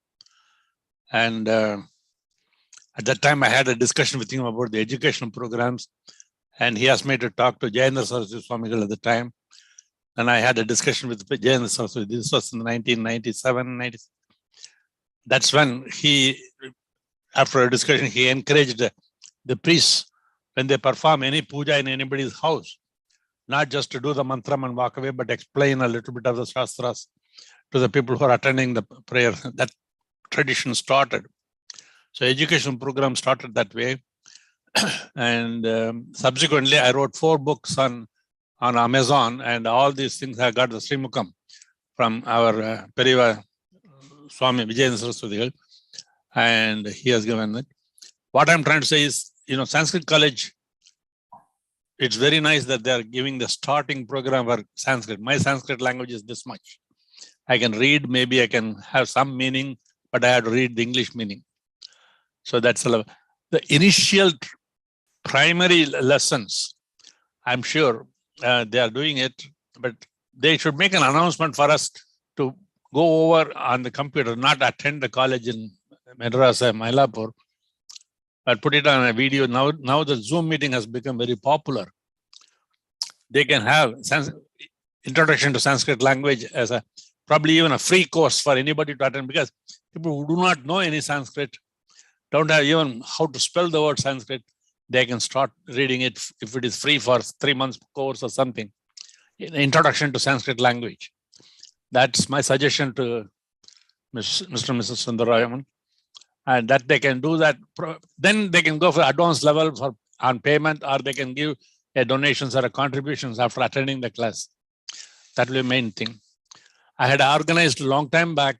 And at that time, I had a discussion with him about the educational programs, and he asked me to talk to Jayendra Saraswati Swamigal at the time. And I had a discussion with Jayendra Saraswati. This was in 1997, 96. That's when after a discussion, he encouraged the priests, when they perform any puja in anybody's house, not just to do the mantram and walk away, but explain a little bit of the shastras to the people who are attending the prayer. That tradition started. So education program started that way. And subsequently, I wrote 4 books on Amazon, and all these things I got the Srimukam from our Periva Swami Vijayendra Saraswati, and he has given it. What I'm trying to say is, Sanskrit College, it's very nice that they're giving the starting program for Sanskrit. My Sanskrit language is this much. I can read, maybe I can have some meaning, but I have to read the English meaning. So that's the initial primary lessons. I'm sure they are doing it, but they should make an announcement for us to go over on the computer, not attend the college in Madras or Mylapore, but put it on a video. Now the Zoom meeting has become very popular. They can have introduction to Sanskrit language as a probably even a free course for anybody to attend, because people who do not know any Sanskrit, don't have even how to spell the word Sanskrit, they can start reading it if it is free for 3 months course or something. Introduction to Sanskrit language. That's my suggestion to Mr. and Mrs. Sundaram. And that they can do that. Then they can go for advanced level for on payment, or they can give a donations or a contributions after attending the class. That will be the main thing. I had organized a long time back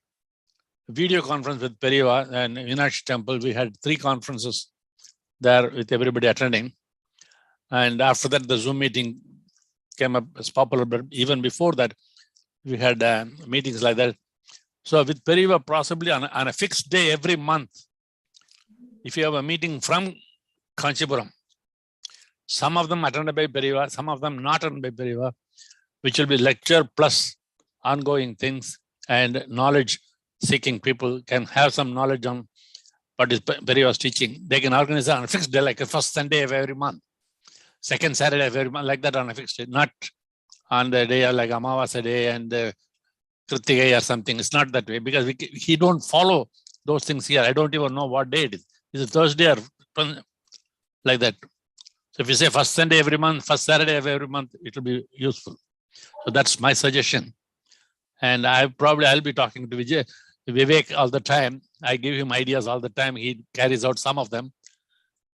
a video conference with Periva and Meenakshi Temple. We had 3 conferences there with everybody attending. And after that, the Zoom meeting came up as popular, but even before that, we had meetings like that. So with Periva, possibly on a fixed day every month, if you have a meeting from Kanchipuram, some of them attended by Periva, some of them not attended by Periva, which will be lecture plus ongoing things, and knowledge seeking people can have some knowledge on what is Periva's teaching. They can organize it on a fixed day, like the first Sunday of every month, second Saturday of every month, like that on a fixed day, not on the day of like Amavasa day and Kritika or something. It's not that way, because he don't follow those things here. I don't even know what day it is. Is it Thursday or like that? So if you say first Sunday every month, first Saturday of every month, it will be useful. So that's my suggestion. And I'll be talking to Vivek all the time. I give him ideas all the time. He carries out some of them.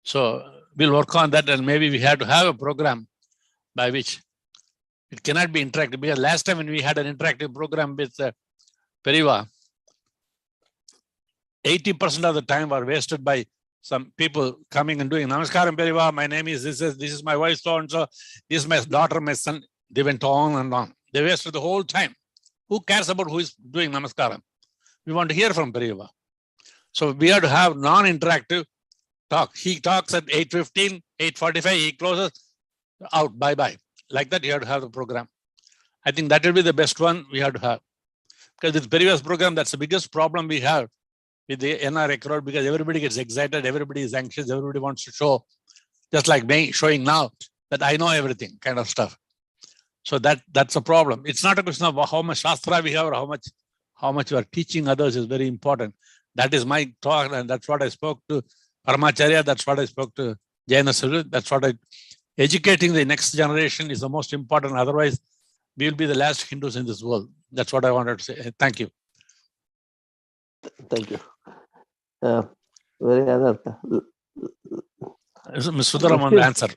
So we'll work on that, and maybe we have to have a program by which it cannot be interactive, because last time when we had an interactive program with Periva, 80% of the time were wasted by some people coming and doing Namaskaram Periva, my name is this is my wife so and so, this is my daughter, my son. They went on and on. They wasted the whole time. Who cares about who is doing Namaskaram? We want to hear from Periva. So we have to have non-interactive talk. He talks at 8:15, 8:45, he closes, out, bye-bye. Like that, you have to have the program. I think that will be the best one we have to have. Because with Periva's program, that's the biggest problem we have with the NRA crowd, because everybody gets excited, everybody is anxious, everybody wants to show, just like me showing now that I know everything kind of stuff. So that's a problem. It's not a question of how much Shastra we have or how much we are teaching others is very important. That is my talk, and that's what I spoke to Paramacharya, that's what I spoke to Jaina Suru, that's what educating the next generation is the most important. Otherwise, we will be the last Hindus in this world. That's what I wanted to say. Thank you. Thank you. Very other. Ms. Sundaram want to answer.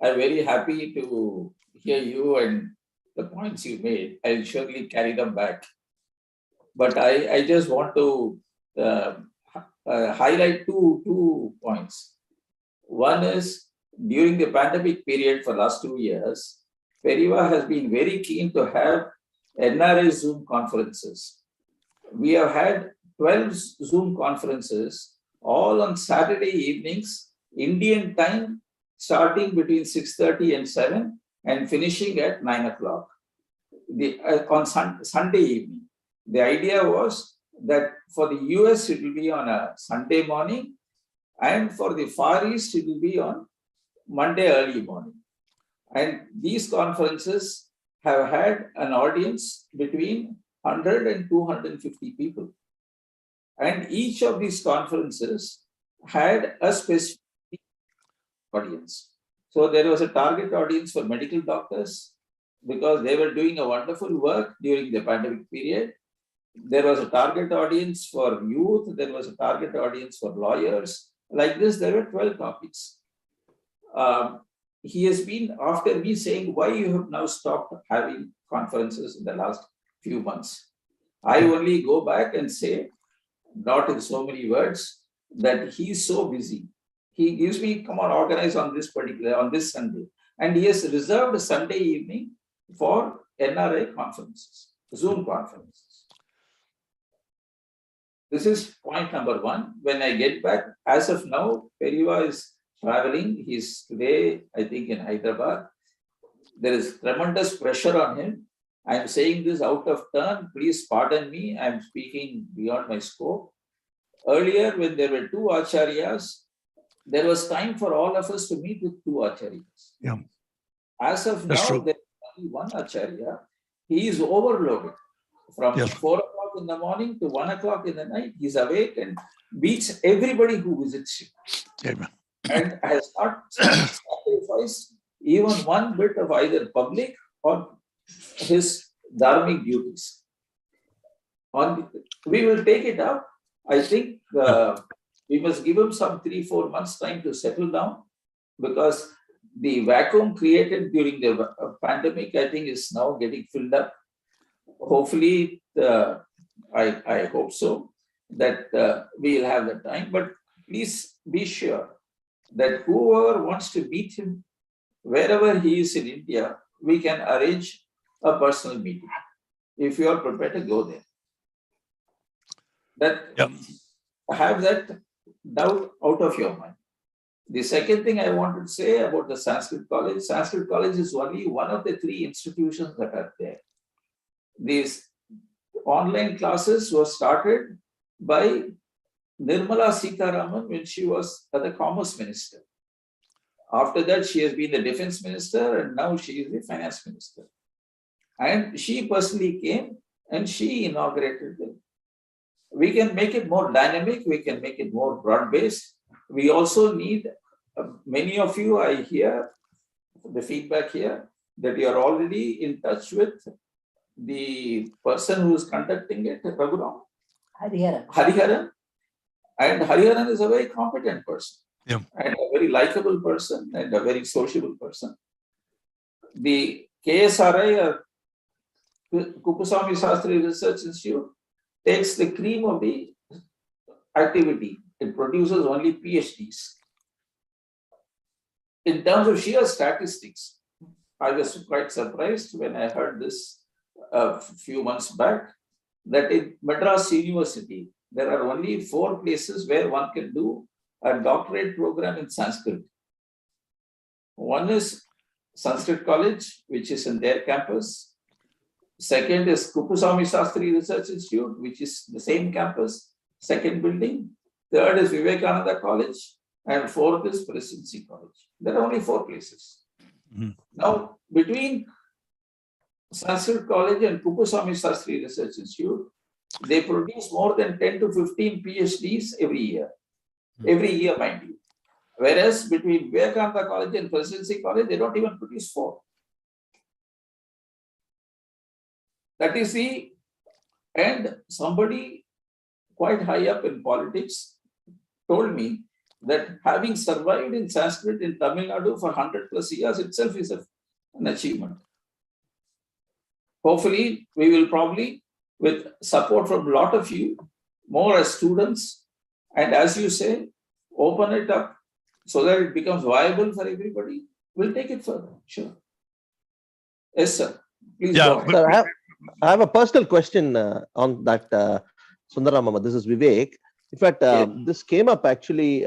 I'm very happy to hear you and the points you made. I'll surely carry them back. But I just want to highlight two points. One is, during the pandemic period for the last 2 years, Periva has been very keen to have NRA Zoom conferences. We have had 12 Zoom conferences, all on Saturday evenings, Indian time, starting between 6:30 and 7 and finishing at 9 o'clock on Sunday evening. The idea was that for the US, it will be on a Sunday morning, and for the Far East, it will be on Monday early morning. And these conferences have had an audience between 100 and 250 people. And each of these conferences had a specific audience. So there was a target audience for medical doctors, because they were doing a wonderful work during the pandemic period. There was a target audience for youth. There was a target audience for lawyers. Like this, there were 12 topics. He has been, after me saying, why you have now stopped having conferences in the last few months? I only go back and say, not in so many words, that he's so busy. He gives me, come on, organize on this Sunday. And he has reserved a Sunday evening for NRA conferences, Zoom conferences. This is point number one. When I get back, as of now, Periva is traveling. He's today, I think, in Hyderabad. There is tremendous pressure on him. I'm saying this out of turn. Please pardon me. I'm speaking beyond my scope. Earlier, when there were 2 Acharyas, there was time for all of us to meet with 2 Acharyas. Yeah. As of That's now, true. there is only 1 Acharya. He is overloaded. From Yes. 4 o'clock in the morning to 1 o'clock in the night, he's awake and beats everybody who visits him. Amen. And has not sacrificed even one bit of either public or his dharmic duties. We will take it up. I think we must give him some 3-4 months time to settle down, because the vacuum created during the pandemic, I think, is now getting filled up. Hopefully, I hope so, that we'll have the time. But please be sure that whoever wants to meet him, wherever he is in India, we can arrange a personal meeting if you are prepared to go there. Have that doubt out of your mind. The second thing I wanted to say about the Sanskrit College is only one of the 3 institutions that are there. These online classes were started by Nirmala Sitaraman when she was the Commerce Minister. After that, she has been the Defense Minister, and now she is the Finance Minister. And she personally came and she inaugurated it. We can make it more dynamic, we can make it more broad-based. We also need, many of you, I hear the feedback here, that you are already in touch with the person who is conducting it, Raghuram. Hariharan. And Hariharan is a very competent person. Yeah. And a very likable person and a very sociable person. The KSRI, Kupuswamy Sastry Research Institute, takes the cream of the activity. It produces only PhDs. In terms of sheer statistics, I was quite surprised when I heard this a few months back, that in Madras University, there are only 4 places where one can do a doctorate program in Sanskrit. One is Sanskrit College, which is in their campus. Second is Kupuswamy Sastry Research Institute, which is the same campus, second building. Third is Vivekananda College, and 4th is Presidency College. There are only 4 places. Mm-hmm. Now, between Sanskrit College and Kupuswamy Sastry Research Institute, they produce more than 10 to 15 PhDs every year. Every year, mind you. Whereas between Vivekananda College and Presidency College, they don't even produce 4. That is and somebody quite high up in politics told me that having survived in Sanskrit in Tamil Nadu for 100+ years itself is an achievement. Hopefully, we will probably, with support from a lot of you, more as students, and as you say, open it up so that it becomes viable for everybody. We'll take it further. Sure. Yes, sir. Please go ahead. Sir, I have a personal question on that, Sundaram. This is Vivek. In fact, this came up actually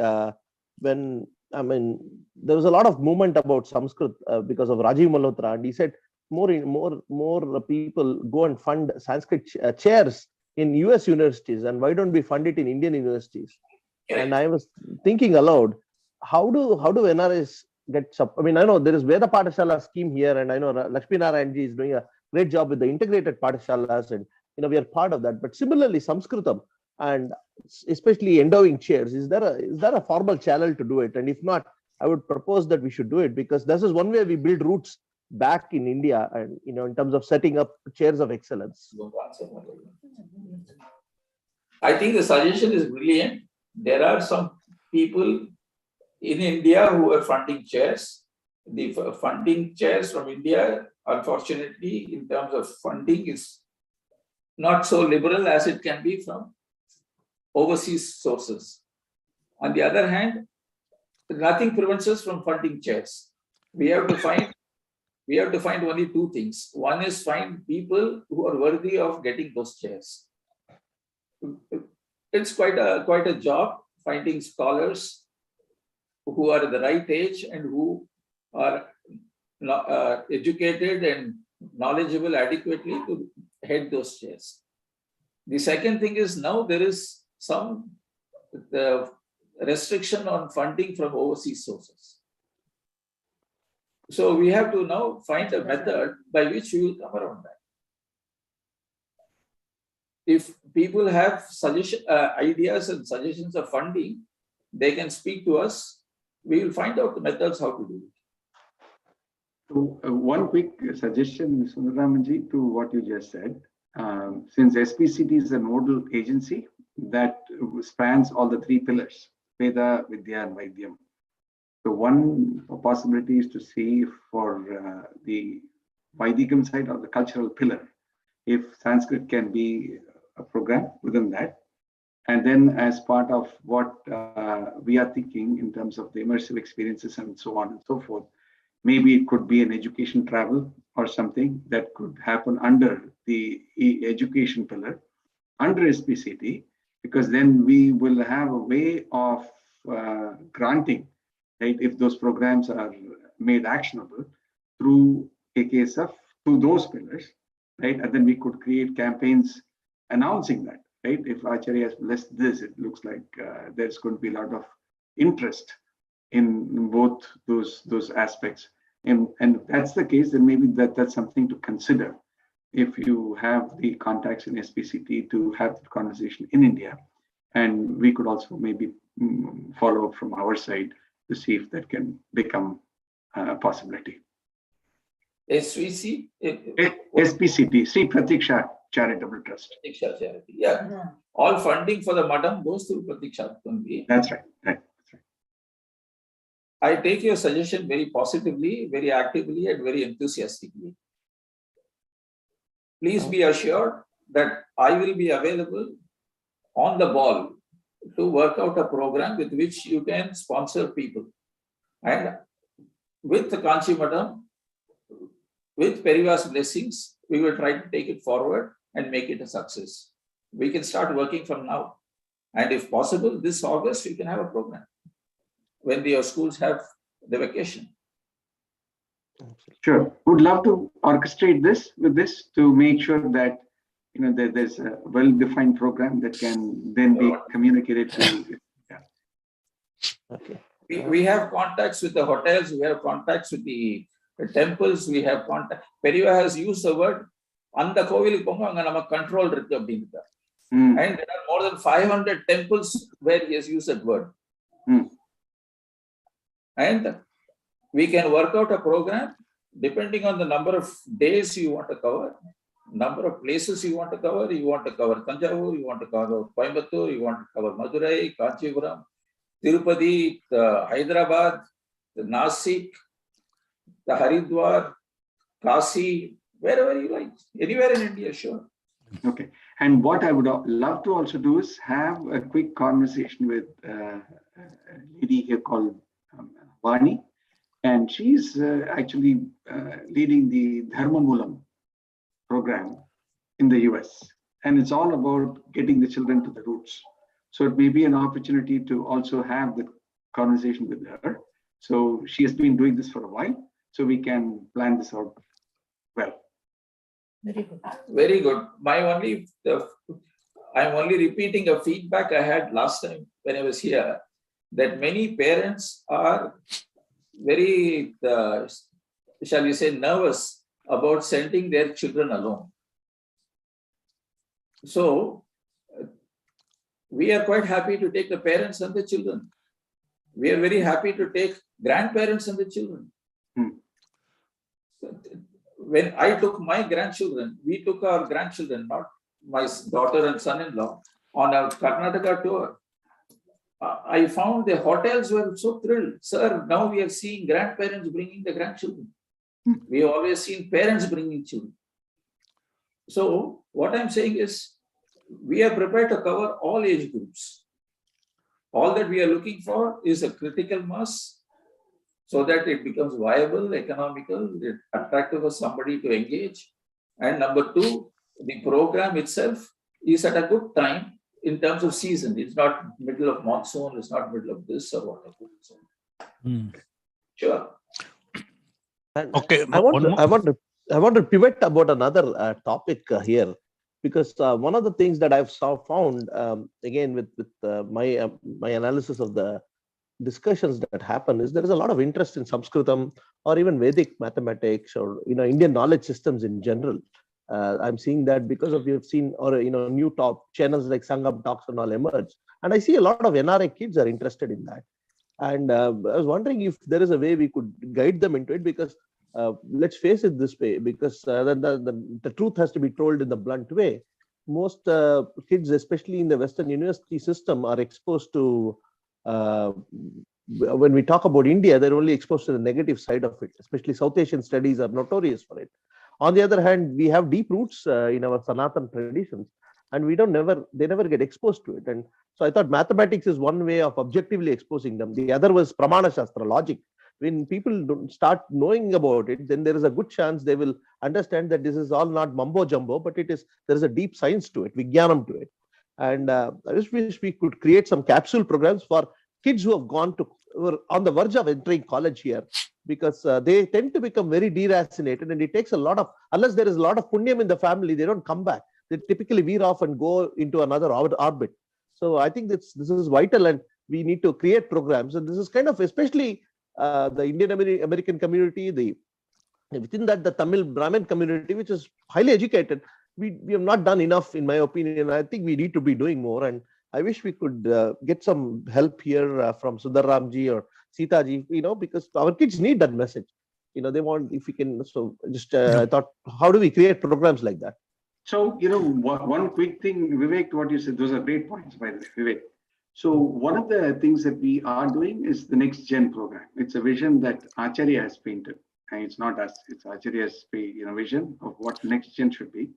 when, there was a lot of movement about Sanskrit because of Rajiv Malhotra, and he said more people go and fund Sanskrit chairs in US universities, and why don't we fund it in Indian universities? And I was thinking aloud, how do NRIs get I know there is Veda Pathashala scheme here, and I know Lakshmi Narayanji is doing a great job with the integrated Pathashalas, and we are part of that. But similarly, Sanskritam and especially endowing chairs, is there a formal channel to do it? And if not, I would propose that we should do it, because this is one way we build roots back in India, and in terms of setting up chairs of excellence. I think the suggestion is brilliant. There are some people in India who are funding chairs. The funding chairs from India, unfortunately, in terms of funding, is not so liberal as it can be from overseas sources. On the other hand, nothing prevents us from funding chairs. We have to find only 2 things. One is find people who are worthy of getting those chairs. It's quite a job finding scholars who are the right age and who are educated and knowledgeable adequately to head those chairs. The second thing is now there is some restriction on funding from overseas sources. So we have to now find a method by which we will come around that. If people have ideas and suggestions of funding, they can speak to us. We will find out the methods how to do it. So, one quick suggestion, Sundararamanji, to what you just said. Since SPCT is a nodal agency that spans all the three pillars, Veda, Vidya, and Vaidyam. So one possibility is to see for the Vaidikam side or the cultural pillar, if Sanskrit can be a program within that. And then as part of what we are thinking in terms of the immersive experiences and so on and so forth, maybe it could be an education travel or something that could happen under the education pillar, under SPCT, because then we will have a way of granting, right, if those programs are made actionable through KKSF, through those pillars, right, and then we could create campaigns announcing that, right? If Acharya has blessed this, it looks like there's going to be a lot of interest in both those aspects. And if that's the case, then maybe that's something to consider. If you have the contacts in SPCT to have the conversation in India, and we could also maybe follow up from our side to see if that can become a possibility. SVC? SPCT, Sri Pratiksha Charitable Trust. Pratiksha Charity, yeah. All funding for the madam goes through Pratiksha only. That's right, right. I take your suggestion very positively, very actively, and very enthusiastically. Please be assured that I will be available on the ball to work out a program with which you can sponsor people. And with the Kanchi Madam, with Periva's blessings, we will try to take it forward and make it a success. We can start working from now. And if possible, this August, we can have a program when the schools have the vacation. Sure. Would love to orchestrate this with this to make sure that there's a well-defined program that can then be communicated to. Yeah. Okay. We have contacts with the hotels, we have contacts with the temples, we have contact. Periva has used the word "Anda kovilu ponga anga nama control irukku abindra." And there are more than 500 temples where he has used that word. And we can work out a program depending on the number of days you want to cover, number of places you want to cover. You want to cover Tanjavur, you want to cover Coimbatore, you want to cover Madurai, Kanchipuram, Tirupati, Hyderabad, the Nasik, the Haridwar, Kasi, wherever you like, anywhere in India, sure. Okay. And what I would love to also do is have a quick conversation with a lady here called Vani, and she's actually leading the Dharma Moolam program in the US. And it's all about getting the children to the roots. So it may be an opportunity to also have the conversation with her. So she has been doing this for a while, so we can plan this out well. Very good. Very good. I'm only repeating a feedback I had last time when I was here, that many parents are very, shall we say, nervous about sending their children alone. So we are quite happy to take the parents and the children. We are very happy to take grandparents and the children. When I took my grandchildren, we took our grandchildren, not my daughter and son-in-law, on a Karnataka tour. I found the hotels were so thrilled. Sir, now we are seeing grandparents bringing the grandchildren. We have always seen parents bringing children. So what I'm saying is, we are prepared to cover all age groups. All that we are looking for is a critical mass so that it becomes viable, economical, attractive for somebody to engage. And number two, the program itself is at a good time in terms of season. It's not middle of monsoon, it's not middle of this or whatever. Sure. And Okay. I want to pivot about another topic here, because one of the things that I've found again with my analysis of the discussions that happen is there is a lot of interest in Sanskritam or even Vedic mathematics or Indian knowledge systems in general. I'm seeing that because of you've seen or new top channels like Sangam Talks and all emerge, and I see a lot of NRI kids are interested in that. And I was wondering if there is a way we could guide them into it, because let's face it this way, because the truth has to be told in the blunt way. Most kids, especially in the Western university system, are exposed to, when we talk about India, they're only exposed to the negative side of it, especially South Asian studies are notorious for it. On the other hand, we have deep roots in our Sanatan traditions, and they never get exposed to it. And so I thought mathematics is one way of objectively exposing them. The other was Pramana Shastra, logic. When people don't start knowing about it, then there is a good chance they will understand that this is all not mumbo jumbo, but there is a deep science to it, Vijnanam to it. And I just wish we could create some capsule programs for kids who have who are on the verge of entering college here, because they tend to become very deracinated, and it takes a lot of, unless there is a lot of punyam in the family, they don't come back. They typically veer off and go into another orbit. So I think this is vital, and we need to create programs. And this is kind of, especially the Indian American community, within that the Tamil Brahmin community, which is highly educated, we have not done enough, in my opinion. I think we need to be doing more, and I wish we could get some help here from Sundaramji or Sita ji, because our kids need that message. They want, if we can. So just I thought, how do we create programs like that? So, one quick thing, Vivek, to what you said, those are great points, by the way, Vivek. So one of the things that we are doing is the Next Gen program. It's a vision that Acharya has painted. And it's not us, it's Acharya's vision of what Next Gen should be.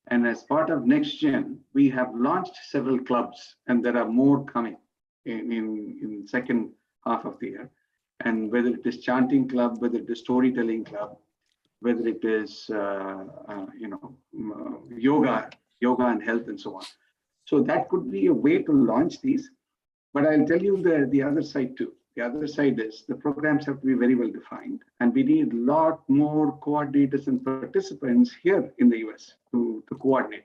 And as part of Next Gen, we have launched several clubs, and there are more coming in second half of the year. And whether it is chanting club, whether it is storytelling club, whether it is yoga and health and so on. So that could be a way to launch these. But I'll tell you the other side too. The other side is the programs have to be very well defined, and we need a lot more coordinators and participants here in the US to coordinate,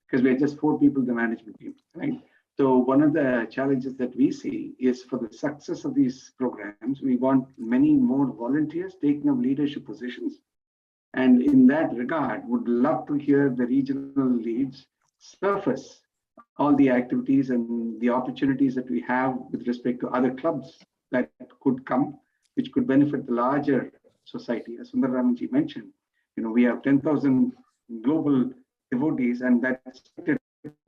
because we're just 4 people in the management team, right? So one of the challenges that we see is, for the success of these programs, we want many more volunteers taking up leadership positions. And in that regard, would love to hear the regional leads surface all the activities and the opportunities that we have with respect to other clubs that could come, which could benefit the larger society. As Sundaramji mentioned, we have 10,000 global devotees, and that's to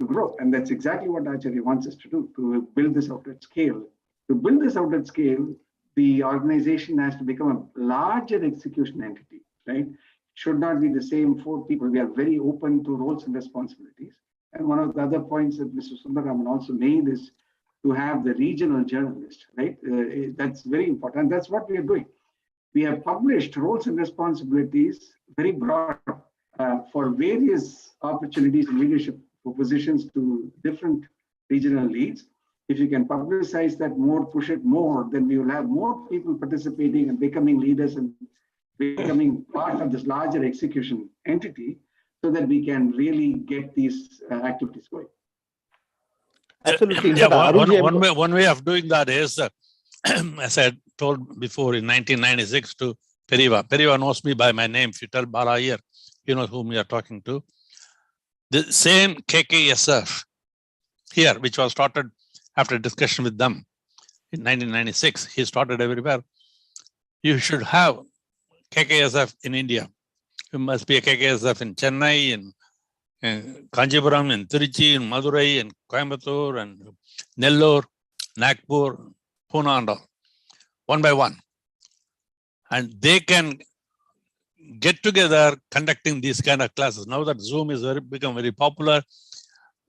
grow. And that's exactly what Acharya wants us to do, to build this out at scale. To build this out at scale, the organization has to become a larger execution entity, right? It should not be the same 4 people. We are very open to roles and responsibilities. And one of the other points that Mr. Sundaraman also made is to have the regional journalist, right? That's very important. And that's what we are doing. We have published roles and responsibilities very broad for various opportunities and leadership positions to different regional leads. If you can publicize that more, push it more, then we will have more people participating and becoming leaders and becoming part of this larger execution entity, so that we can really get these activities going. Absolutely. One way of doing that is, as I told before, in 1996 to Periva. Periva knows me by my name. If you tell Bala here, he knows whom you are talking to. The same KKSF here, which was started after discussion with them in 1996, he started everywhere. You should have KKSF in India. You must be a KKSF in Chennai, in Kanjipuram, in Trichy, in Madurai, in Coimbatore, and Nellore, Nagpur, Pune, and all, one by one. And they can get together conducting these kind of classes. Now that Zoom is become very popular,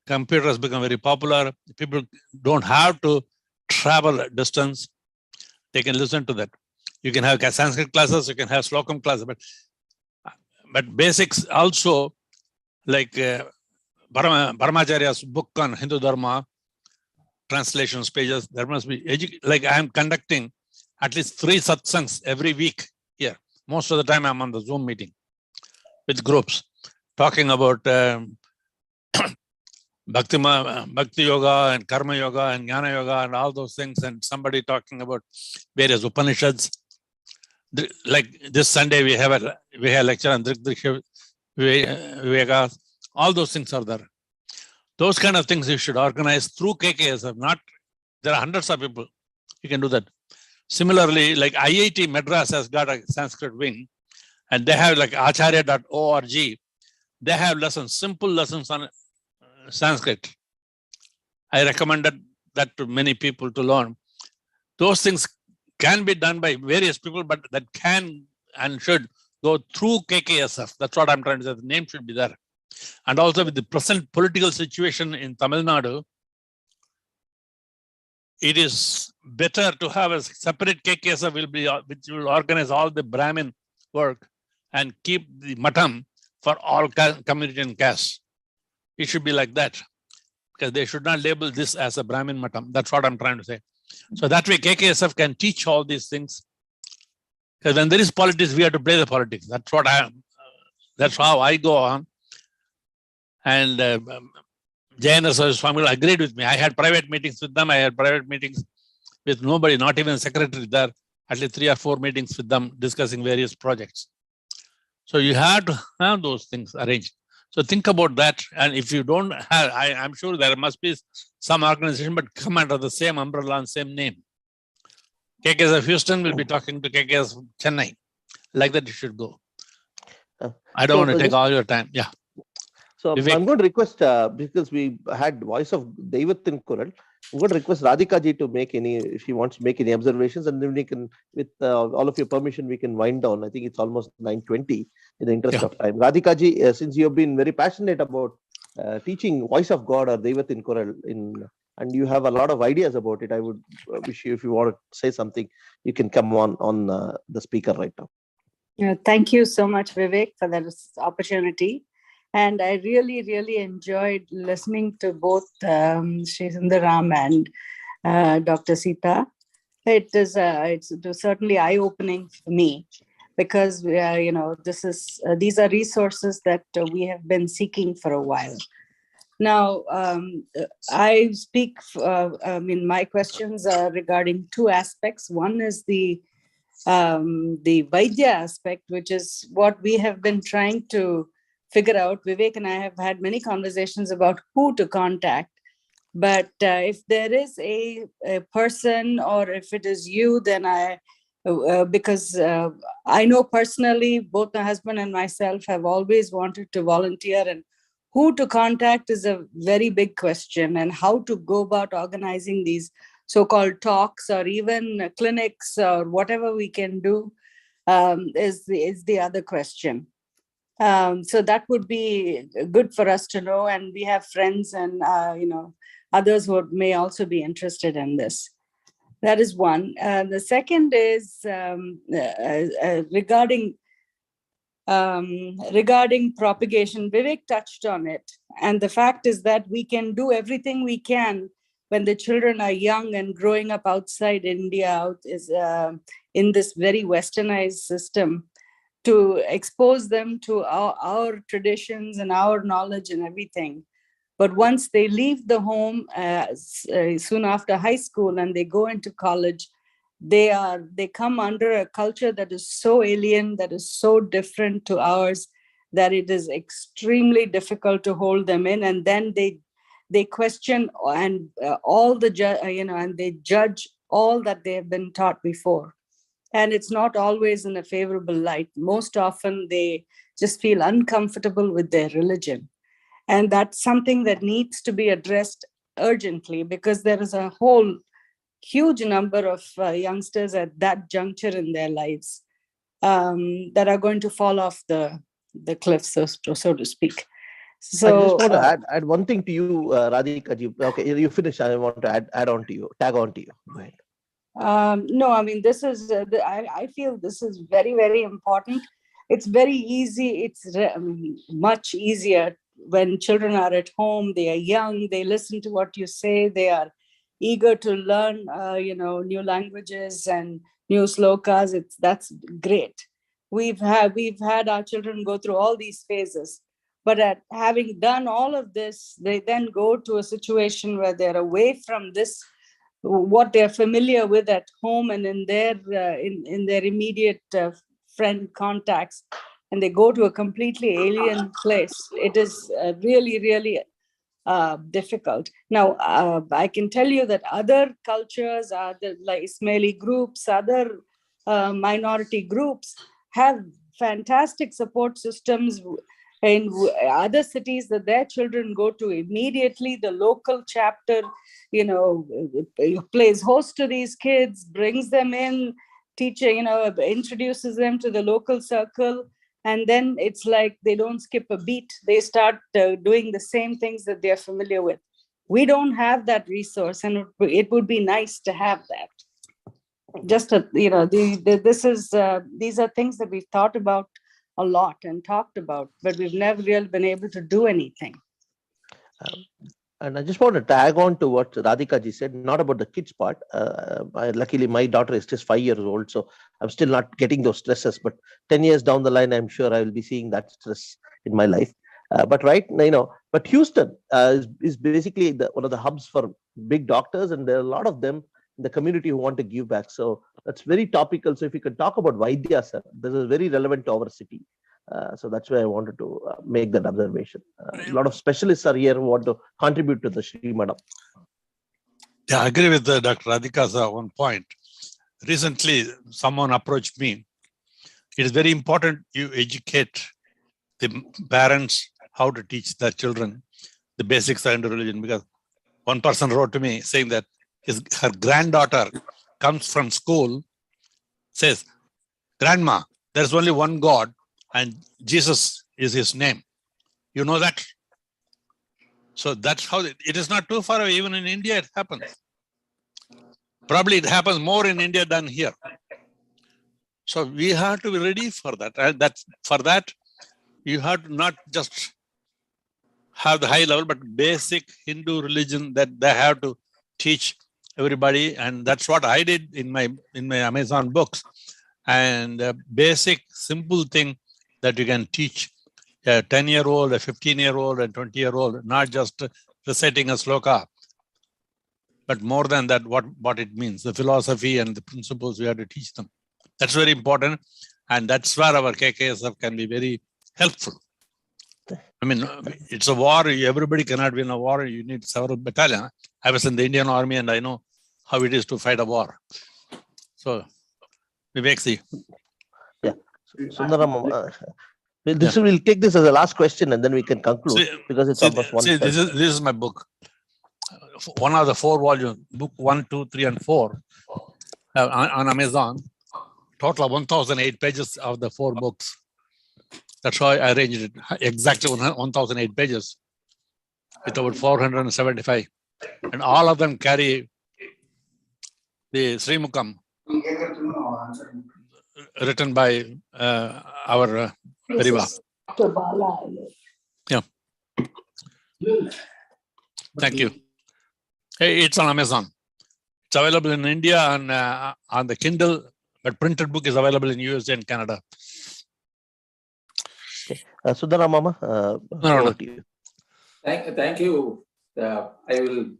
computers become very popular, people don't have to travel distance. They can listen to that. You can have Sanskrit classes, you can have Slokam classes, but basics also, like Paramacharya's book on Hindu Dharma, translations pages, there must be, like I am conducting at least 3 satsangs every week here. Most of the time I'm on the Zoom meeting with groups talking about Bhakti Yoga and Karma Yoga and Jnana Yoga and all those things, and somebody talking about various Upanishads. Like this Sunday, we have a lecture on Drigdriksha Viveka. All those things are there. Those kind of things you should organize through KKSF. Not there are hundreds of people. You can do that. Similarly, like IIT Madras has got a Sanskrit wing, and they have like Acharya.org. They have lessons, simple lessons on Sanskrit. I recommended that to many people to learn. Those things can be done by various people, but that can and should go through KKSF. That's what I'm trying to say. The name should be there. And also with the present political situation in Tamil Nadu, it is better to have a separate KKSF which will organize all the Brahmin work and keep the matam for all community and caste. It should be like that, because they should not label this as a Brahmin matam. That's what I'm trying to say. So that way KKSF can teach all these things. Because when there is politics, we have to play the politics. That's what that's how I go on. And Jayana Swami agreed with me. I had private meetings with them. I had private meetings with nobody, not even a secretary there. At least 3 or 4 meetings with them discussing various projects. So you have to have those things arranged. So think about that. And if you don't have, I'm sure there must be some organization, but come under the same umbrella and same name. KKSF-Houston will be talking to KKSF Chennai. Like that, you should go. I don't want to take all your time. Yeah. So Vivek. I'm going to request, because we had voice of Devathin Kural, I'm going to request Radhika ji to make any, if she wants to make any observations, and then we can, with all of your permission, we can wind down. I think it's almost 9:20 in the interest of time. Radhika ji, since you have been very passionate about teaching voice of God or Devathin Kural, and you have a lot of ideas about it, I would wish you, if you want to say something, you can come on the speaker right now. Yeah, thank you so much, Vivek, for that opportunity. And I really, really enjoyed listening to both Sri Sundaram and Dr. Sita. It was certainly eye-opening for me, because these are resources that we have been seeking for a while. Now, I speak. My questions are regarding 2 aspects. One is the Vaidya aspect, which is what we have been trying to figure out. Vivek and I have had many conversations about who to contact. But if there is a person, or if it is you, then because I know personally, both my husband and myself have always wanted to volunteer, and who to contact is a very big question, and how to go about organizing these so-called talks or even clinics or whatever we can do is the other question. So that would be good for us to know, and we have friends and others who may also be interested in this. That is one. The second is regarding propagation. Vivek touched on it, and the fact is that we can do everything we can when the children are young and growing up outside India, in this very westernized system, to expose them to our traditions and our knowledge and everything. But once they leave the home soon after high school and they go into college, they come under a culture that is so alien, that is so different to ours, that it is extremely difficult to hold them in. And then they question and and they judge all that they have been taught before. And it's not always in a favorable light. Most often they just feel uncomfortable with their religion. And that's something that needs to be addressed urgently, because there is a whole huge number of youngsters at that juncture in their lives that are going to fall off the cliff, so to speak. So I just want to add one thing to you, Radhika ji. Okay, you finish. I want to tag on to you. Go ahead. No, I mean, this is, I feel this is very, very important. It's very easy. It's much easier when children are at home, they are young, they listen to what you say, they are eager to learn, new languages and new slokas. That's great. We've had our children go through all these phases, but at having done all of this, they then go to a situation where they're away from this, what they're familiar with at home and in their immediate friend contacts, and they go to a completely alien place. It is really, really difficult. Now, I can tell you that other cultures, like Ismaili groups, other minority groups have fantastic support systems in other cities that their children go to immediately. The local chapter, plays host to these kids, brings them in, teaching, introduces them to the local circle. And then it's like they don't skip a beat. They start doing the same things that they're familiar with. We don't have that resource, and it would be nice to have that. Just, these are things that we've thought about a lot and talked about, but we've never really been able to do anything. And I just want to tag on to what Radhika ji said, not about the kids part. Luckily, my daughter is just 5 years old, so I'm still not getting those stresses. But 10 years down the line, I'm sure I will be seeing that stress in my life. But Houston is basically one of the hubs for big doctors, and there are a lot of them in the community who want to give back. So that's very topical. So if you could talk about Vaidya, sir, this is very relevant to our city. So that's why I wanted to make that observation. A lot of specialists are here who want to contribute to the Shri Madam. Yeah, I agree with Dr. Radhika's one point. Recently, someone approached me. It is very important you educate the parents how to teach their children the basics of religion, because one person wrote to me saying that her granddaughter comes from school, says, "Grandma, there's only one God and Jesus is his name. You know that?" So that's how it is not too far away. Even in India, it happens. Probably it happens more in India than here. So we have to be ready for that. And for that, you have to not just have the high level, but basic Hindu religion that they have to teach everybody. And that's what I did in my Amazon books. And a basic, simple thing that you can teach a 10-year-old, a 15-year-old, and 20-year-old, not just reciting a sloka, but more than that, what it means, the philosophy and the principles we have to teach them. That's very important. And that's where our KKSF can be very helpful. I mean, it's a war. Everybody cannot win a war. You need several battalions. I was in the Indian Army and I know how it is to fight a war. So, Vivek, yeah. Sundaram, we'll take this as a last question and then we can conclude because it's almost one. This is my book. One of the 4 volumes, book 1, 2, 3, and 4 on Amazon. Total of 1,008 pages of the 4 books. That's why I arranged it exactly 1,008 pages with about 475. And all of them carry the Sri Mukam written by our Periva. Yeah. Thank you. Hey, it's on Amazon. It's available in India on the Kindle, but printed book is available in USA and Canada. Sundaram Mama, over to you. Thank you. I will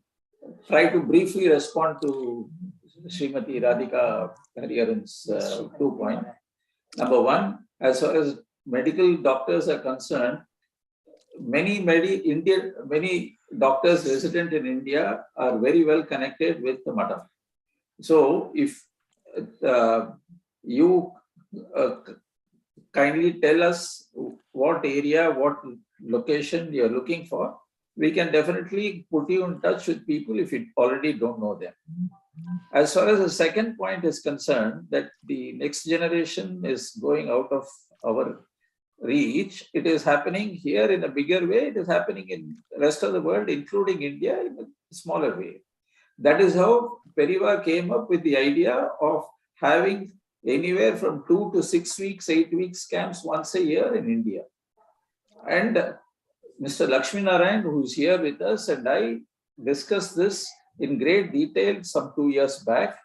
try to briefly respond to Srimati Radhika Hariharan's 2 points. Number one, as far as medical doctors are concerned, many doctors resident in India are very well connected with the Madam. So if you kindly tell us what area, what location you're looking for, we can definitely put you in touch with people if you already don't know them. As far as the second point is concerned, that the next generation is going out of our reach, it is happening here in a bigger way. It is happening in the rest of the world, including India, in a smaller way. That is how Periva came up with the idea of having anywhere from 2 to 6 weeks, 8 weeks camps once a year in India. And Mr. Lakshmi Narayan, who is here with us, and I discussed this in great detail some 2 years back.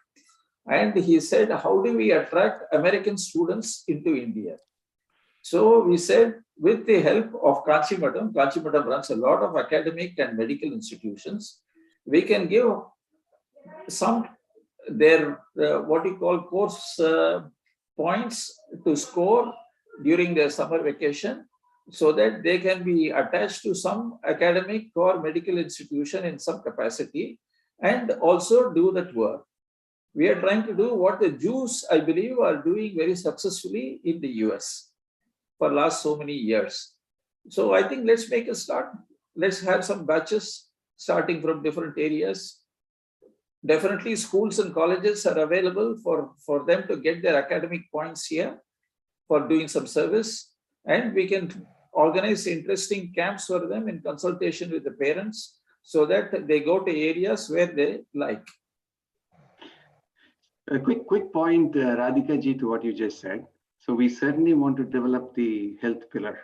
And he said, how do we attract American students into India? So we said, with the help of Kanchi Madam runs a lot of academic and medical institutions, we can give some their what you call course points to score during their summer vacation, so that they can be attached to some academic or medical institution in some capacity and also do that work. We are trying to do what the Jews, I believe, are doing very successfully in the US for last so many years. So I think let's make a start. Let's have some batches starting from different areas. Definitely schools and colleges are available for them to get their academic points here for doing some service. And we can organize interesting camps for them in consultation with the parents so that they go to areas where they like. A quick point, Radhika ji, to what you just said. So we certainly want to develop the health pillar.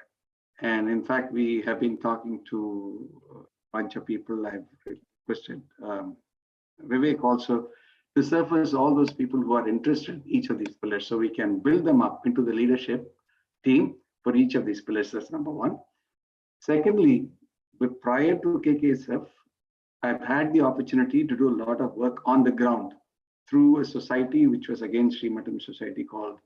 And in fact, we have been talking to a bunch of people. I've requested Vivek also to surface all those people who are interested in each of these pillars, so we can build them up into the leadership team for each of these pillars. That's number one. Secondly, prior to KKSF, I've had the opportunity to do a lot of work on the ground through a society which was again Sri Matam Society, called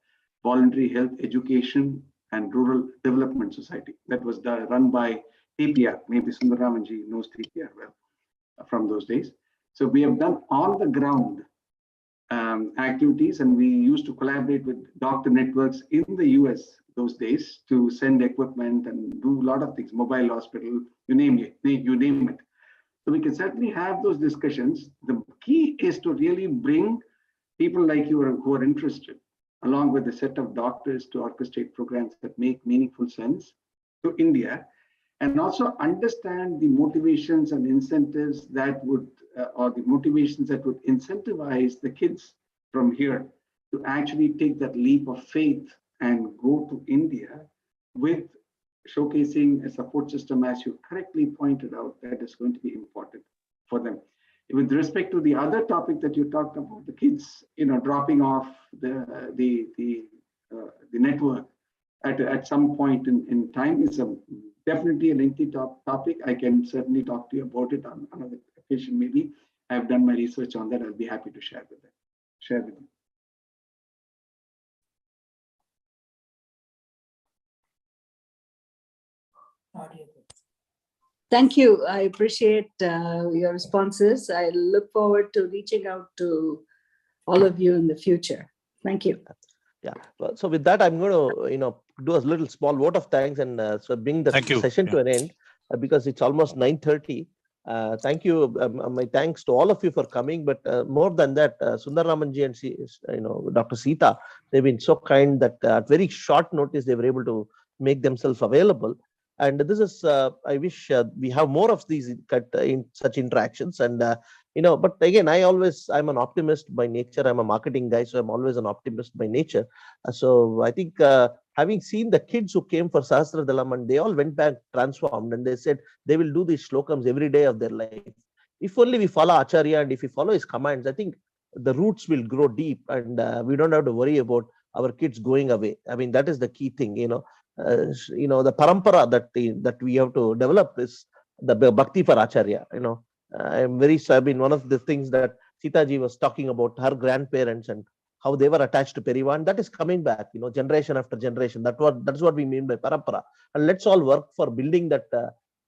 Voluntary Health Education and Rural Development Society. That was run by TPR. Maybe Sundararamanji knows TPR well from those days. So we have done on the ground activities, and we used to collaborate with doctor networks in the US those days to send equipment and do a lot of things, mobile hospital, you name it. So we can certainly have those discussions. The key is to really bring people like you who are interested, along with a set of doctors, to orchestrate programs that make meaningful sense to India, and also understand the motivations and incentives that would, or the motivations that would incentivize the kids from here to actually take that leap of faith and go to India, with showcasing a support system, as you correctly pointed out, that is going to be important for them. With respect to the other topic that you talked about, the kids, dropping off the network at some point in time, is definitely a lengthy topic. I can certainly talk to you about it on another occasion. Maybe I've done my research on that. I'll be happy to share with you. Thank you. I appreciate your responses. I look forward to reaching out to all of you in the future. Thank you. Yeah. Well, so with that, I'm going to, do a little small vote of thanks and so bring the session to an end because it's almost 9:30. Thank you. My thanks to all of you for coming. But more than that, Sundararamanji and Dr. Sita, they've been so kind that at very short notice they were able to make themselves available. And this is, I wish we have more of these in such interactions. And, but again, I'm an optimist by nature. I'm a marketing guy, so I'm always an optimist by nature. So I think having seen the kids who came for Sahasradalam, and they all went back transformed, and they said they will do these shlokams every day of their life. If only we follow Acharya and if we follow his commands, I think the roots will grow deep and we don't have to worry about our kids going away. I mean, that is the key thing, the parampara that we have to develop is the bhakti for Acharya. One of the things that Sita ji was talking about, her grandparents and how they were attached to Perivan, that is coming back, generation after generation. That's what we mean by parampara. And let's all work for building that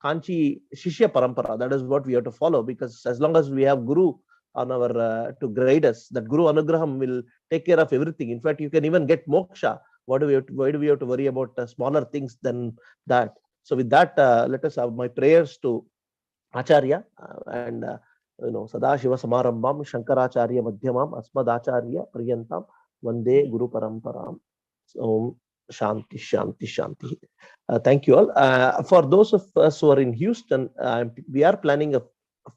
Kanchi Shishya parampara. That is what we have to follow, because as long as we have Guru on our to guide us, that Guru Anugraham will take care of everything. In fact, you can even get moksha. Why do we have to worry about smaller things than that? So with that, let us have my prayers to Acharya and Sada Shiva Samarambam Shankaracharya Madhyamam Asmadacharya Priyantam Vande Guru Paramparam. So Shanti, Shanti, Shanti. Thank you all. For those of us who are in Houston, we are planning a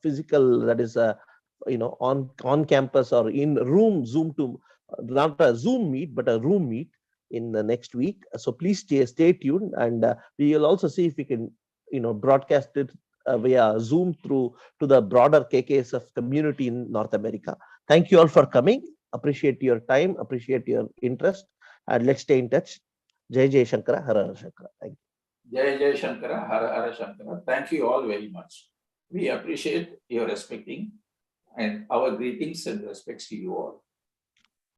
physical, that is on campus or in room Zoom to not a Zoom meet but a room meet in the next week. So please stay tuned, and we will also see if we can broadcast it via Zoom through to the broader KKSF community in North America. Thank you all for coming. appreciate your time, appreciate your interest, and let's stay in touch. Jai Jai Shankara, Hara Hara Shankara. Thank you. Jai Jai Shankara, Hara Hara Shankara. Thank you all very much. We appreciate your respecting, and our greetings and respects to you all.